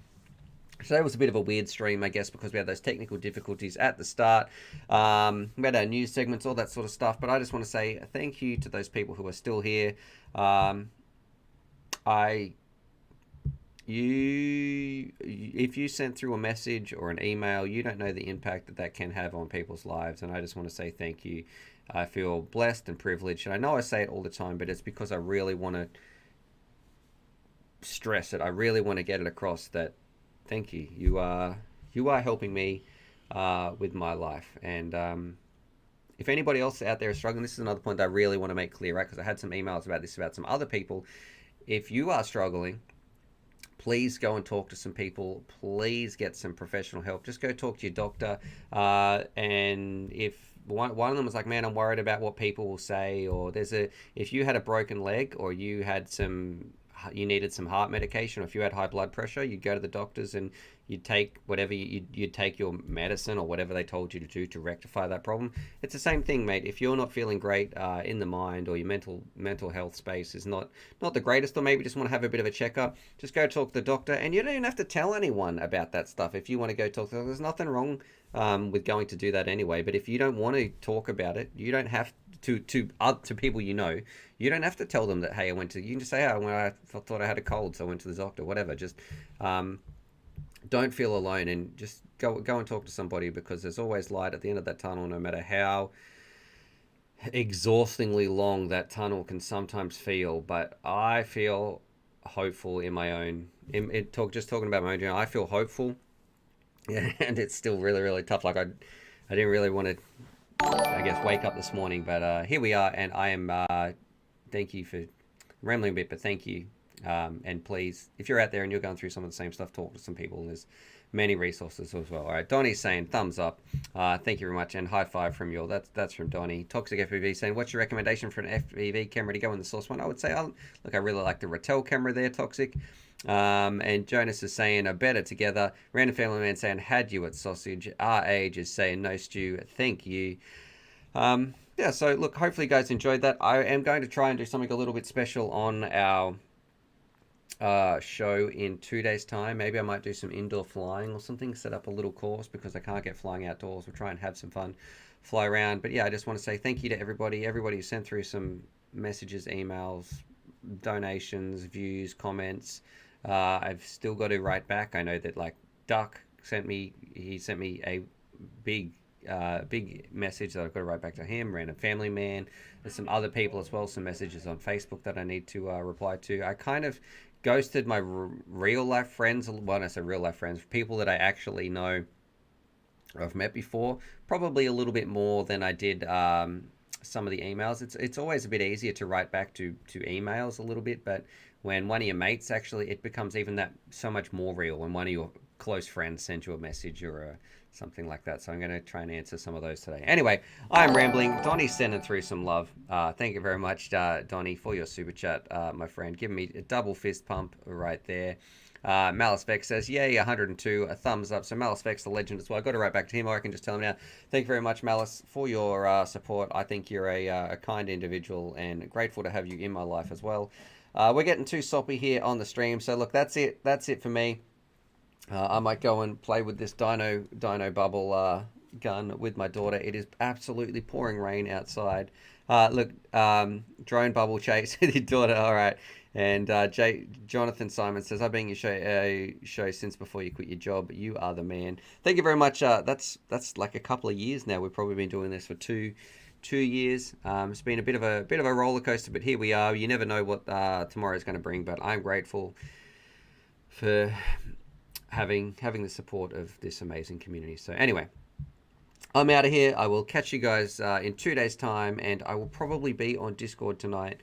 Today was a bit of a weird stream, I guess, because we had those technical difficulties at the start. We had our news segments, all that sort of stuff. But I just want to say thank you to those people who are still here. If you sent through a message or an email, you don't know the impact that can have on people's lives, and I just want to say thank you. I feel blessed and privileged, and I know I say it all the time, but it's because I really want to stress it. I really want to get it across that thank you. You are helping me with my life, and if anybody else out there is struggling, this is another point that I really want to make clear, right? Because I had some emails about this about some other people. If you are struggling, please go and talk to some people. Please get some professional help. Just go talk to your doctor. And if one of them was like, man, I'm worried about what people will say, or if you had a broken leg, or you needed some heart medication, or if you had high blood pressure, you'd go to the doctors and you'd take whatever you'd take your medicine or whatever they told you to do to rectify that problem. It's the same thing, mate. If you're not feeling great in the mind, or your mental health space is not the greatest, or maybe just want to have a bit of a checkup, just go talk to the doctor. And you don't even have to tell anyone about that stuff. If you want to go talk to them, there's nothing wrong with going to do that anyway. But if you don't want to talk about it, you don't have to people you know. You don't have to tell them that, hey, you can just say, oh, I thought I had a cold, so I went to the doctor, whatever. Just don't feel alone, and just go and talk to somebody, because there's always light at the end of that tunnel, no matter how exhaustingly long that tunnel can sometimes feel. But I feel hopeful in my own, talking about my own journey, I feel hopeful, and it's still really, really tough. Like I didn't really want to, I guess, wake up this morning, but here we are, and I am, thank you for rambling a bit, but thank you. And please, if you're out there and you're going through some of the same stuff, talk to some people. There's many resources as well. All right, Donnie's saying thumbs up. Thank you very much, and high five from you. That's from Donnie. Toxic FPV saying, what's your recommendation for an FPV camera to go in the source one? I would say, look, I really like the Rattel camera there, Toxic. And Jonas is saying, better together. Random Family Man saying, had you at sausage. Our age is saying, no stew. Thank you. Yeah, so look, hopefully you guys enjoyed that. I am going to try and do something a little bit special on our show in 2 days time. Maybe I might do some indoor flying or something, set up a little course, because I can't get flying outdoors. We'll try and have some fun, fly around. But yeah, I just want to say thank you to everybody who sent through some messages, emails, donations, views, comments. I've still got to write back. I know that, like, Duck sent me a big message that I've got to write back to him. Random Family Man. There's some other people as well, some messages on Facebook that I need to reply to. I kind of ghosted my real life friends. Well, I say real life friends, people that I actually know or I've met before, probably a little bit more than I did some of the emails. It's always a bit easier to write back to emails a little bit, but when one of your mates actually, it becomes even that so much more real when one of your close friends sends you a message or something like that. So I'm going to try and answer some of those today. Anyway, I'm rambling. Donnie's sending through some love. Thank you very much, Donnie, for your super chat, my friend. Giving me a double fist pump right there. Malice Vex says, yay, 102, a thumbs up. So Malice Vex, the legend as well. I got to write back to him, or I can just tell him now. Thank you very much, Malice, for your support. I think you're a kind individual and grateful to have you in my life as well. We're getting too soppy here on the stream, so look, that's it. That's it for me. I might go and play with this dino bubble gun with my daughter. It is absolutely pouring rain outside. Look, drone bubble chase with your daughter. All right. And Jonathan Simon says, I've been your show since before you quit your job. You are the man. Thank you very much. That's like a couple of years now. We've probably been doing this for two years. It's been a bit of a roller coaster, but here we are. You never know what tomorrow is going to bring, but I'm grateful for having the support of this amazing community. So anyway, I'm out of here. I will catch you guys in 2 days' time, and I will probably be on Discord tonight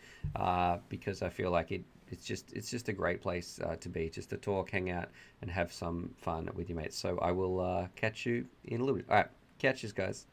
because I feel like it's just a great place to be, just to talk, hang out, and have some fun with your mates. So I will catch you in a little bit. All right, catch you guys.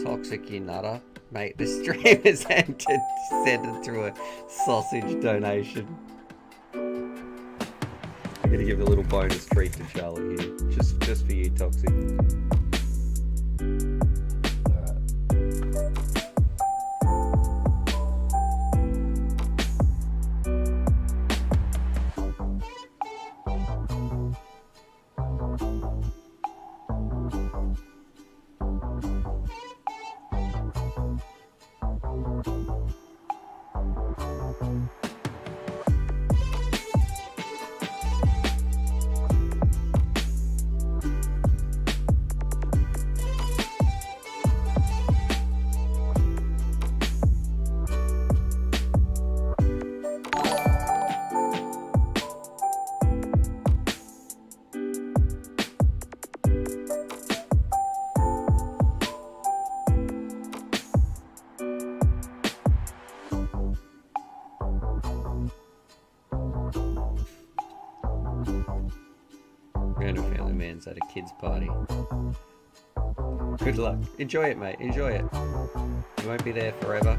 Toxic you nutter. Mate, the stream is ended. Send it through a sausage donation. I'm gonna give a little bonus treat to Charlie here. Just for you, Toxic. Random family man's at a kid's party. Good luck. Enjoy it, mate. Enjoy it. You won't be there forever.